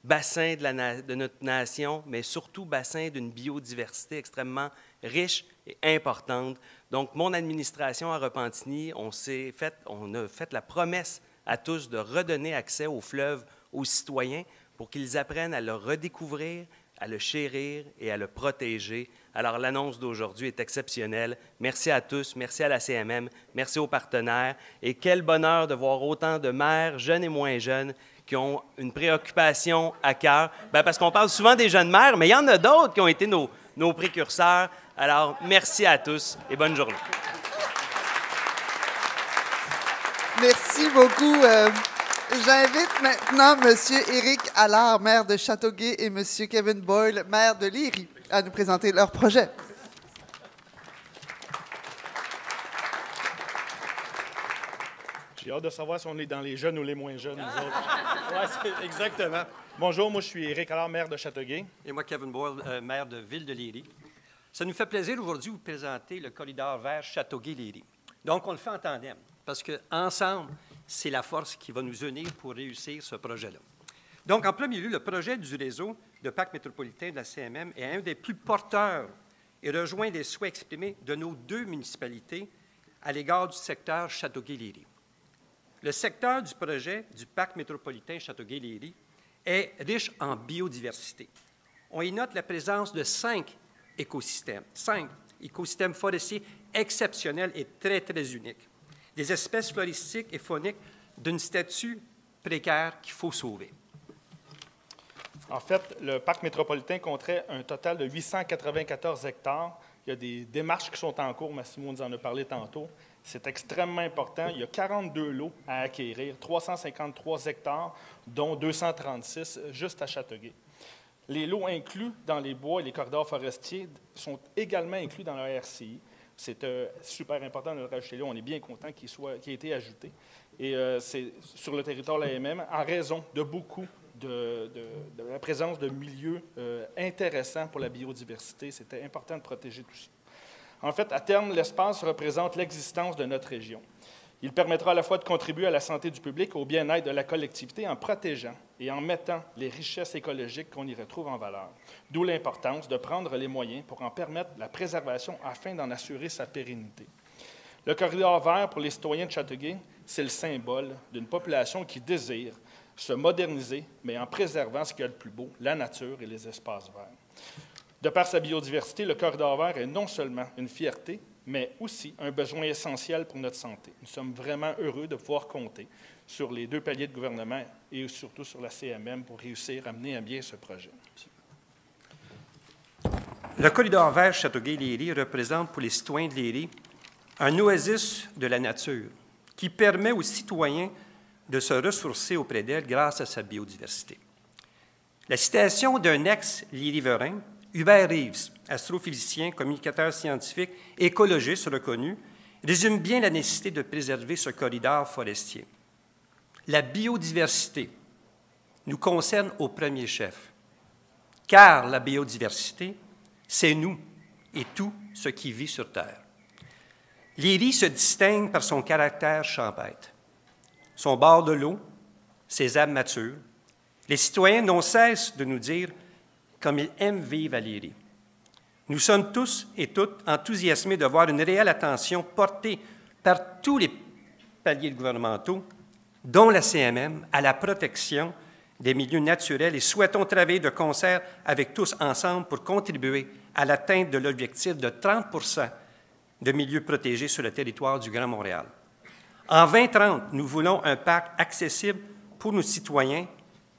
bassin de notre nation, mais surtout bassin d'une biodiversité extrêmement riche et importante. Donc, mon administration à Repentigny, on a fait la promesse à tous de redonner accès au fleuve aux citoyens pour qu'ils apprennent à le redécouvrir, à le chérir et à le protéger. Alors, l'annonce d'aujourd'hui est exceptionnelle. Merci à tous, merci à la CMM, merci aux partenaires. Et quel bonheur de voir autant de maires, jeunes et moins jeunes, qui ont une préoccupation à cœur. Bien, parce qu'on parle souvent des jeunes maires, mais il y en a d'autres qui ont été nos précurseurs. Alors, merci à tous et bonne journée. Merci beaucoup. J'invite maintenant M. Éric Allard, maire de Châteauguay, et M. Kevin Boyle, maire de Léry, à nous présenter leur projet. J'ai hâte de savoir si on est dans les jeunes ou les moins jeunes, nous autres. Oui, exactement. Bonjour, moi je suis Éric Allard, maire de Châteauguay. Et moi, Kevin Boyle, maire de Ville de Léry. Ça nous fait plaisir aujourd'hui de vous présenter le corridor vert Châteauguay-Léry. Donc, on le fait en tandem, parce qu'ensemble, c'est la force qui va nous unir pour réussir ce projet-là. Donc, en premier lieu, le projet du réseau de parcs métropolitains de la CMM est un des plus porteurs et rejoint les souhaits exprimés de nos deux municipalités à l'égard du secteur Châteauguay-Léry. Le secteur du projet du parc métropolitain Châteauguay-Léry est riche en biodiversité. On y note la présence de 5 écosystèmes forestiers exceptionnels et très, très uniques. Des espèces floristiques et fauniques d'un statut précaire qu'il faut sauver. En fait, le parc métropolitain compterait un total de 894 hectares. Il y a des démarches qui sont en cours, Massimo nous en a parlé tantôt. C'est extrêmement important. Il y a 42 lots à acquérir, 353 hectares, dont 236 juste à Châteauguay. Les lots inclus dans les bois et les corridors forestiers sont également inclus dans la RCI. C'est super important de le rajouter là. On est bien content qu'il ait été ajouté. Et c'est sur le territoire de l'AMM, en raison de beaucoup de la présence de milieux intéressants pour la biodiversité. C'était important de protéger tout ça. En fait, à terme, l'espace représente l'existence de notre région. Il permettra à la fois de contribuer à la santé du public, au bien-être de la collectivité, en protégeant et en mettant les richesses écologiques qu'on y retrouve en valeur. D'où l'importance de prendre les moyens pour en permettre la préservation afin d'en assurer sa pérennité. Le corridor vert pour les citoyens de Châteauguay, c'est le symbole d'une population qui désire se moderniser, mais en préservant ce qu'il y a de plus beau, la nature et les espaces verts. De par sa biodiversité, le corridor vert est non seulement une fierté, mais aussi un besoin essentiel pour notre santé. Nous sommes vraiment heureux de pouvoir compter sur les 2 paliers de gouvernement et surtout sur la CMM pour réussir à mener à bien ce projet. Le corridor vert Châteauguay-Léry représente pour les citoyens de Léry un oasis de la nature qui permet aux citoyens de se ressourcer auprès d'elle grâce à sa biodiversité. La citation d'un ex-lériverin, Hubert Reeves, astrophysicien, communicateur scientifique, écologiste reconnu, résume bien la nécessité de préserver ce corridor forestier. La biodiversité nous concerne au premier chef, car la biodiversité, c'est nous et tout ce qui vit sur Terre. Léry se distingue par son caractère champêtre, son bord de l'eau, ses arbres matures. Les citoyens n'ont cesse de nous dire comme ils aiment vivre à Léry. Nous sommes tous et toutes enthousiasmés de voir une réelle attention portée par tous les paliers gouvernementaux, dont la CMM, à la protection des milieux naturels et souhaitons travailler de concert avec tous ensemble pour contribuer à l'atteinte de l'objectif de 30 de milieux protégés sur le territoire du Grand Montréal. En 2030, nous voulons un parc accessible pour nos citoyens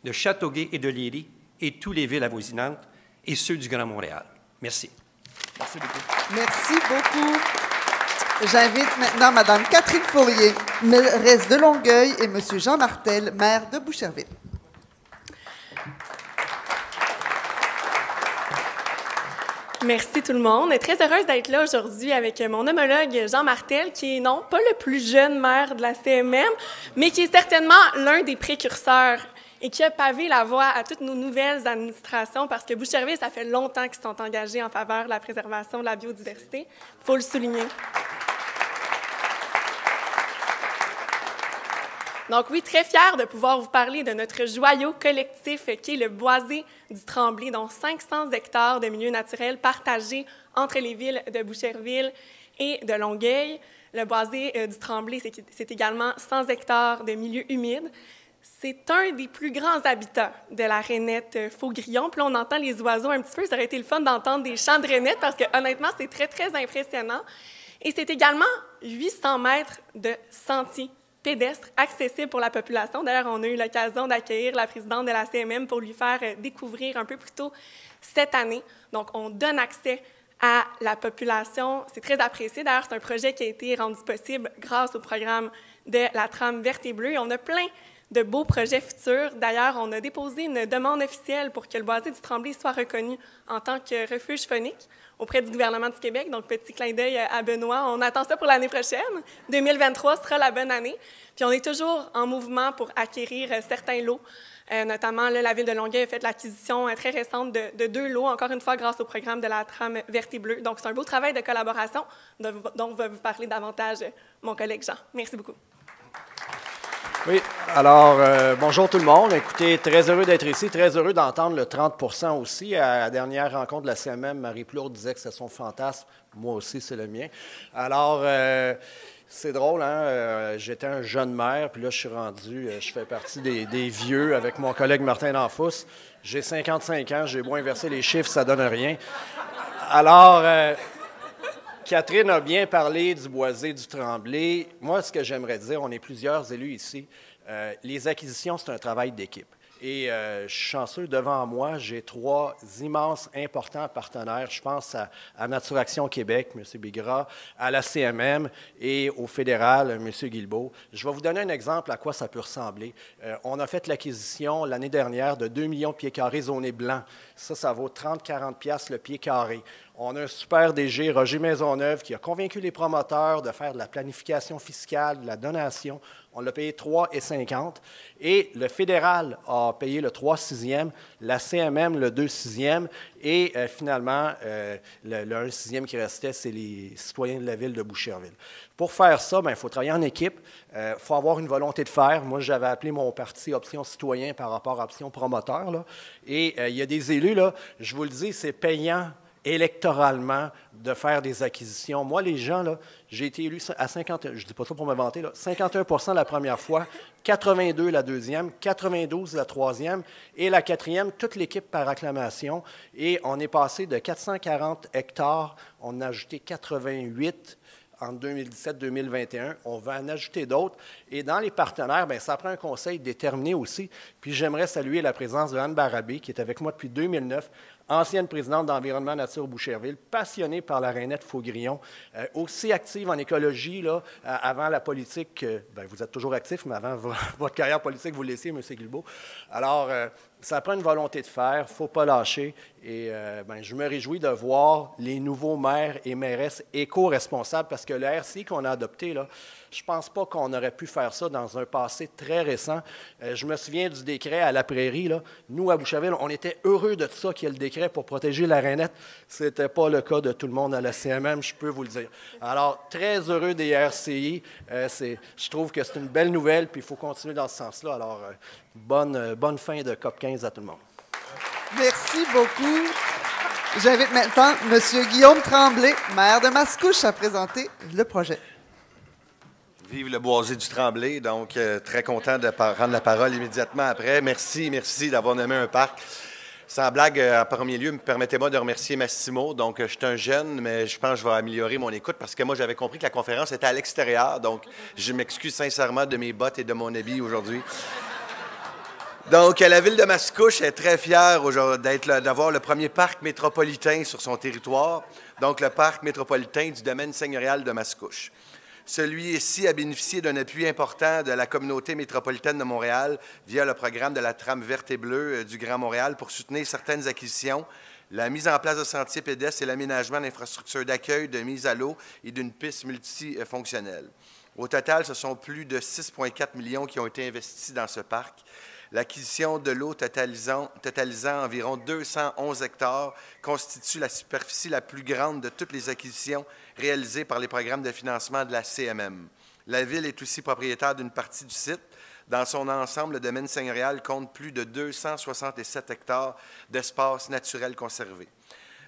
de Châteauguay et de Léry et toutes les villes avoisinantes et ceux du Grand Montréal. Merci. Merci beaucoup. Merci beaucoup. J'invite maintenant Mme Catherine Fourrier, mairesse de Longueuil, et M. Jean Martel, maire de Boucherville. Merci tout le monde. Très heureuse d'être là aujourd'hui avec mon homologue Jean Martel, qui est non pas le plus jeune maire de la CMM, mais qui est certainement l'un des précurseurs et qui a pavé la voie à toutes nos nouvelles administrations parce que Boucherville, ça fait longtemps qu'ils sont engagés en faveur de la préservation de la biodiversité. Il faut le souligner. Donc oui, très fière de pouvoir vous parler de notre joyau collectif qui est le Boisé du Tremblay, dont 500 hectares de milieux naturels partagés entre les villes de Boucherville et de Longueuil. Le Boisé du Tremblay, c'est également 100 hectares de milieux humides. C'est un des plus grands habitats de la rainette faux-grillon. Puis là, on entend les oiseaux un petit peu. Ça aurait été le fun d'entendre des chants de rainette parce que honnêtement, c'est très, très impressionnant. Et c'est également 800 mètres de sentiers pédestres accessibles pour la population. D'ailleurs, on a eu l'occasion d'accueillir la présidente de la CMM pour lui faire découvrir un peu plus tôt cette année. Donc, on donne accès à la population. C'est très apprécié. D'ailleurs, c'est un projet qui a été rendu possible grâce au programme de la trame verte et bleue. Et on a plein de beaux projets futurs. D'ailleurs, on a déposé une demande officielle pour que le Boisé du Tremblay soit reconnu en tant que refuge faunique auprès du gouvernement du Québec. Donc, petit clin d'œil à Benoît. On attend ça pour l'année prochaine. 2023 sera la bonne année. Puis, on est toujours en mouvement pour acquérir certains lots. Notamment, là, la Ville de Longueuil a fait l'acquisition très récente de 2 lots, encore une fois grâce au programme de la trame verte et bleue. Donc, c'est un beau travail de collaboration dont va vous parler davantage mon collègue Jean. Merci beaucoup. Oui, alors, bonjour tout le monde. Écoutez, très heureux d'être ici, très heureux d'entendre le 30 aussi. À la dernière rencontre de la CMM, Marie Plourde disait que c'est son fantasme. Moi aussi, c'est le mien. Alors, c'est drôle, hein? J'étais un jeune maire, puis là, je suis rendu, je fais partie des vieux avec mon collègue Martin Danfous. J'ai 55 ans, j'ai beau inverser les chiffres, ça donne rien. Alors, Catherine a bien parlé du Boisé du Tremblay. Moi, ce que j'aimerais dire, on est plusieurs élus ici, les acquisitions, c'est un travail d'équipe. Et je suis chanceux, devant moi, j'ai 3 immenses, importants partenaires. Je pense à Naturaction Québec, M. Bigra, à la CMM et au fédéral, M. Guilbeault. Je vais vous donner un exemple à quoi ça peut ressembler. On a fait l'acquisition l'année dernière de 2 millions de pieds carrés zonés blancs. Ça vaut 30-40 piastres le pied carré. On a un super DG, Roger Maisonneuve, qui a convaincu les promoteurs de faire de la planification fiscale, de la donation. On l'a payé 3,50 et le fédéral a payé le 3/6e, la CMM le 2/6e et finalement, le 1/6e qui restait, c'est les citoyens de la ville de Boucherville. Pour faire ça, il faut travailler en équipe, il faut avoir une volonté de faire. Moi, j'avais appelé mon parti Option Citoyen par rapport à Option Promoteur. Là. Et il y a des élus, là, je vous le dis, c'est payant électoralement de faire des acquisitions. Moi, les gens, là, j'ai été élu à 50, je ne dis pas ça pour me vanter, là, 51 la première fois, 82 la deuxième, 92 la troisième et la quatrième, toute l'équipe par acclamation. Et on est passé de 440 hectares, on a ajouté 88 en 2017-2021. On va en ajouter d'autres. Et dans les partenaires, bien, ça prend un conseil déterminé aussi. Puis j'aimerais saluer la présence de Anne Barabé, qui est avec moi depuis 2009, ancienne présidente d'Environnement Nature Boucherville, passionnée par la rainette Faugrillon, aussi active en écologie, là, avant la politique. Bien, vous êtes toujours actif, mais avant votre carrière politique, vous le laissiez, M. Guilbeault. Alors, ça prend une volonté de faire, il ne faut pas lâcher. Et bien, je me réjouis de voir les nouveaux maires et mairesses éco-responsables, parce que le RCI qu'on a adopté, là, je ne pense pas qu'on aurait pu faire ça dans un passé très récent. Je me souviens du décret à la Prairie. Là. Nous, à Boucherville, on était heureux de tout ça, qu'il y ait le décret pour protéger la rainette. Ce n'était pas le cas de tout le monde à la CMM, je peux vous le dire. Alors, très heureux des RCI. Je trouve que c'est une belle nouvelle, puis il faut continuer dans ce sens-là. Alors, bonne fin de COP 15 à tout le monde. Merci beaucoup. J'invite maintenant M. Guillaume Tremblay, maire de Mascouche, à présenter le projet. Vive le boisé du Tremblay, donc très content de prendre la parole immédiatement après. Merci d'avoir nommé un parc. Sans blague, en premier lieu, permettez-moi de remercier Massimo. Donc, je suis un jeune, mais je pense que je vais améliorer mon écoute parce que moi, j'avais compris que la conférence était à l'extérieur. Donc, je m'excuse sincèrement de mes bottes et de mon habit aujourd'hui. Donc, la ville de Mascouche est très fière d'avoir le premier parc métropolitain sur son territoire. Donc, le parc métropolitain du domaine seigneurial de Mascouche. Celui-ci a bénéficié d'un appui important de la communauté métropolitaine de Montréal via le programme de la trame verte et bleue du Grand Montréal pour soutenir certaines acquisitions, la mise en place de sentiers pédestres et l'aménagement d'infrastructures d'accueil, de mise à l'eau et d'une piste multifonctionnelle. Au total, ce sont plus de 6,4 millions qui ont été investis dans ce parc. L'acquisition de l'eau totalisant environ 211 hectares constitue la superficie la plus grande de toutes les acquisitions réalisées par les programmes de financement de la CMM. La Ville est aussi propriétaire d'une partie du site. Dans son ensemble, le domaine seigneurial compte plus de 267 hectares d'espaces naturels conservés.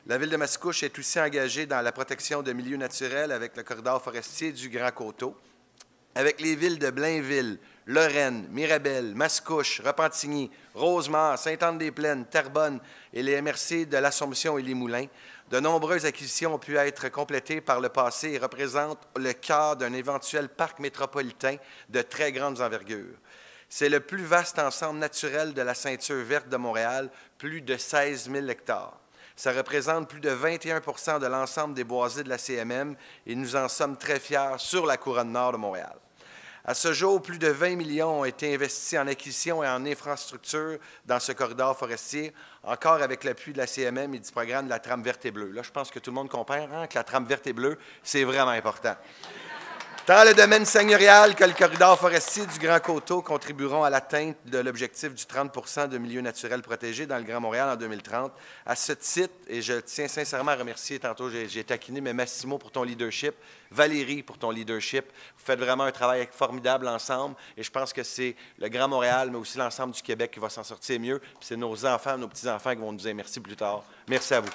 La Ville de Mascouche est aussi engagée dans la protection de milieux naturels avec le corridor forestier du Grand Coteau, avec les villes de Blainville, Lorraine, Mirabel, Mascouche, Repentigny, Rosemont, Sainte-Anne-des-Plaines, Terrebonne et les MRC de l'Assomption et les Moulins. De nombreuses acquisitions ont pu être complétées par le passé et représentent le cœur d'un éventuel parc métropolitain de très grande envergure. C'est le plus vaste ensemble naturel de la ceinture verte de Montréal, plus de 16 000 hectares. Ça représente plus de 21 % de l'ensemble des boisés de la CMM et nous en sommes très fiers sur la couronne nord de Montréal. À ce jour, plus de 20 millions ont été investis en acquisition et en infrastructure dans ce corridor forestier, encore avec l'appui de la CMM et du programme de la trame verte et bleue. Là, je pense que tout le monde comprend que la trame verte et bleue, c'est vraiment important. Tant le domaine seigneurial que le corridor forestier du Grand Coteau contribueront à l'atteinte de l'objectif du 30 % de milieux naturels protégés dans le Grand Montréal en 2030. À ce titre, et je tiens sincèrement à remercier, tantôt j'ai taquiné, mais Massimo pour ton leadership, Valérie pour ton leadership. Vous faites vraiment un travail formidable ensemble et je pense que c'est le Grand Montréal, mais aussi l'ensemble du Québec qui va s'en sortir mieux. Puis c'est nos enfants, nos petits-enfants qui vont nous dire merci plus tard. Merci à vous.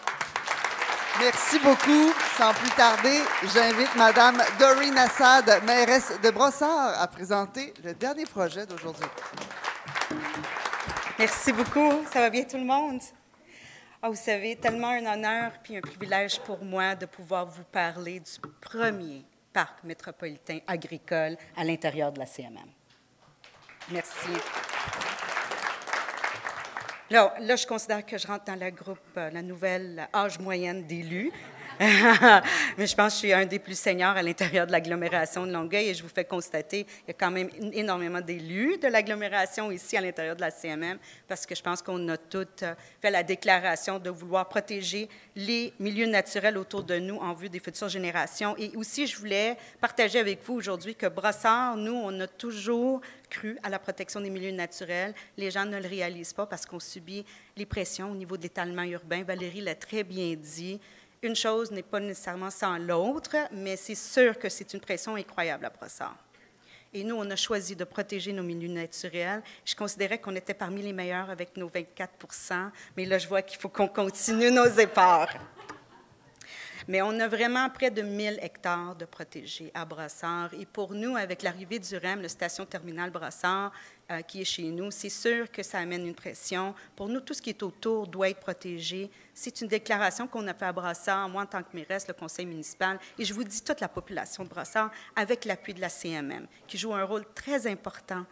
Merci beaucoup. Sans plus tarder, j'invite Mme Doreen Assad, mairesse de Brossard, à présenter le dernier projet d'aujourd'hui. Merci beaucoup. Ça va bien tout le monde? Ah, vous savez, tellement un honneur puis un privilège pour moi de pouvoir vous parler du premier parc métropolitain agricole à l'intérieur de la CMM. Merci. Là, je considère que je rentre dans le groupe, la nouvelle âge moyenne d'élus. Mais je pense que je suis un des plus seniors à l'intérieur de l'agglomération de Longueuil et je vous fais constater qu'il y a quand même énormément d'élus de l'agglomération ici à l'intérieur de la CMM parce que je pense qu'on a toutes fait la déclaration de vouloir protéger les milieux naturels autour de nous en vue des futures générations. Et aussi, je voulais partager avec vous aujourd'hui que Brossard, nous, on a toujours cru à la protection des milieux naturels. Les gens ne le réalisent pas parce qu'on subit les pressions au niveau de l'étalement urbain. Valérie l'a très bien dit. Une chose n'est pas nécessairement sans l'autre, mais c'est sûr que c'est une pression incroyable à Brossard. Et nous, on a choisi de protéger nos milieux naturels. Je considérais qu'on était parmi les meilleurs avec nos 24 %, mais là, je vois qu'il faut qu'on continue nos efforts. Mais on a vraiment près de 1000 hectares de protégés à Brossard. Et pour nous, avec l'arrivée du REM, la station terminale Brossard, qui est chez nous, c'est sûr que ça amène une pression. Pour nous, tout ce qui est autour doit être protégé. C'est une déclaration qu'on a fait à Brossard, moi en tant que mairesse, le conseil municipal, et je vous dis toute la population de Brossard, avec l'appui de la CMM, qui joue un rôle très important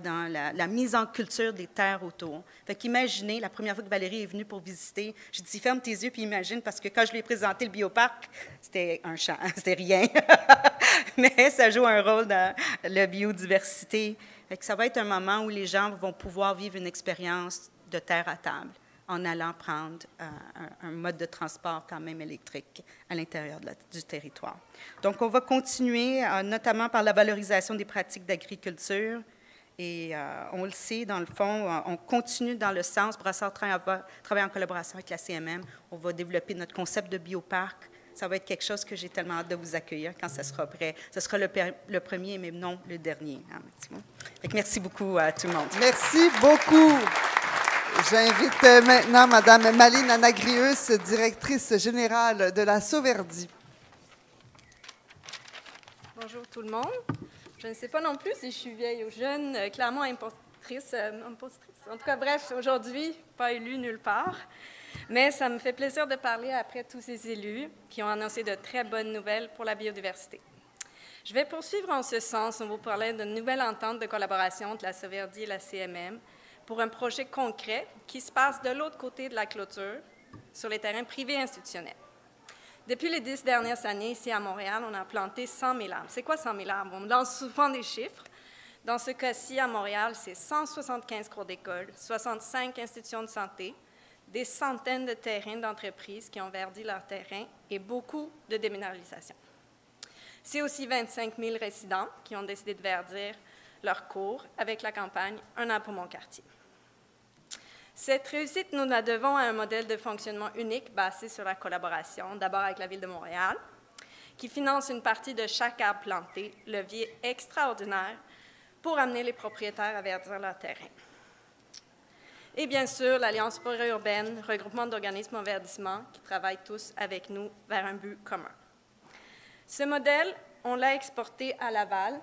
dans la mise en culture des terres autour. Fait qu'imaginez, la première fois que Valérie est venue pour visiter, j'ai dit, ferme tes yeux puis imagine, parce que quand je lui ai présenté le bioparc, c'était un champ, c'était rien. Mais ça joue un rôle dans la biodiversité. Fait que ça va être un moment où les gens vont pouvoir vivre une expérience de terre à table en allant prendre un mode de transport quand même électrique à l'intérieur du territoire. Donc, on va continuer, notamment par la valorisation des pratiques d'agriculture. Et on le sait, dans le fond, on continue dans le sens, Brossard travaille en collaboration avec la CMM. On va développer notre concept de bioparc. Ça va être quelque chose que j'ai tellement hâte de vous accueillir quand ça sera prêt. Ce sera le premier, mais non le dernier. Merci beaucoup à tout le monde. Merci beaucoup. J'invite maintenant Mme Maline Anagrius, directrice générale de la Sauverdie. Bonjour tout le monde. Je ne sais pas non plus si je suis vieille ou jeune, clairement impostrice. En tout cas, bref, aujourd'hui, pas élue nulle part. Mais ça me fait plaisir de parler après tous ces élus qui ont annoncé de très bonnes nouvelles pour la biodiversité. Je vais poursuivre en ce sens. On vous parlait d'une nouvelle entente de collaboration entre la Sauverdie et la CMM pour un projet concret qui se passe de l'autre côté de la clôture, sur les terrains privés institutionnels. Depuis les 10 dernières années, ici à Montréal, on a planté 100 000 arbres. C'est quoi 100 000 arbres? On me lance souvent des chiffres. Dans ce cas-ci, à Montréal, c'est 175 cours d'école, 65 institutions de santé, des centaines de terrains d'entreprises qui ont verdi leurs terrains et beaucoup de déminéralisation. C'est aussi 25 000 résidents qui ont décidé de verdir leurs cours avec la campagne « Un arbre pour mon quartier ». Cette réussite, nous la devons à un modèle de fonctionnement unique basé sur la collaboration, d'abord avec la Ville de Montréal, qui finance une partie de chaque arbre planté, levier extraordinaire pour amener les propriétaires à verdir leurs terrains. Et bien sûr, l'Alliance forêt urbaine, regroupement d'organismes en verdissement qui travaillent tous avec nous vers un but commun. Ce modèle, on l'a exporté à Laval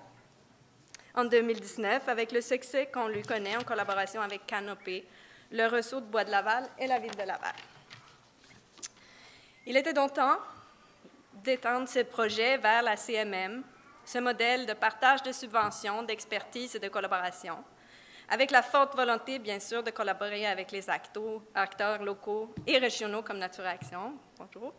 en 2019 avec le succès qu'on lui connaît en collaboration avec Canopé, le Ressaut de bois de Laval et la Ville de Laval. Il était donc temps d'étendre ce projet vers la CMM, ce modèle de partage de subventions, d'expertise et de collaboration, avec la forte volonté, bien sûr, de collaborer avec les acteurs locaux et régionaux comme Nature Action. Bonjour.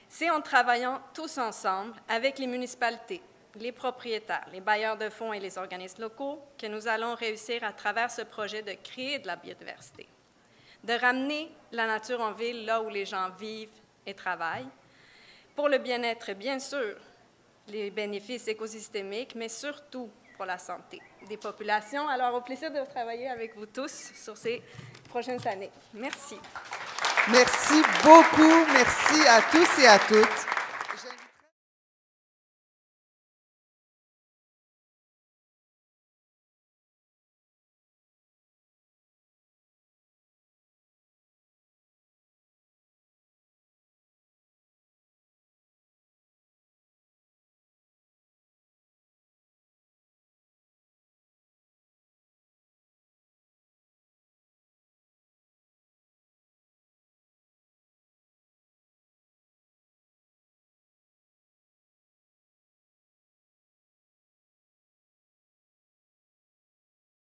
C'est en travaillant tous ensemble avec les municipalités, les propriétaires, les bailleurs de fonds et les organismes locaux que nous allons réussir à travers ce projet de créer de la biodiversité, de ramener la nature en ville là où les gens vivent et travaillent, pour le bien-être, bien sûr, les bénéfices écosystémiques, mais surtout pour la santé des populations. Alors, au plaisir de travailler avec vous tous sur ces prochaines années. Merci. Merci beaucoup. Merci à tous et à toutes.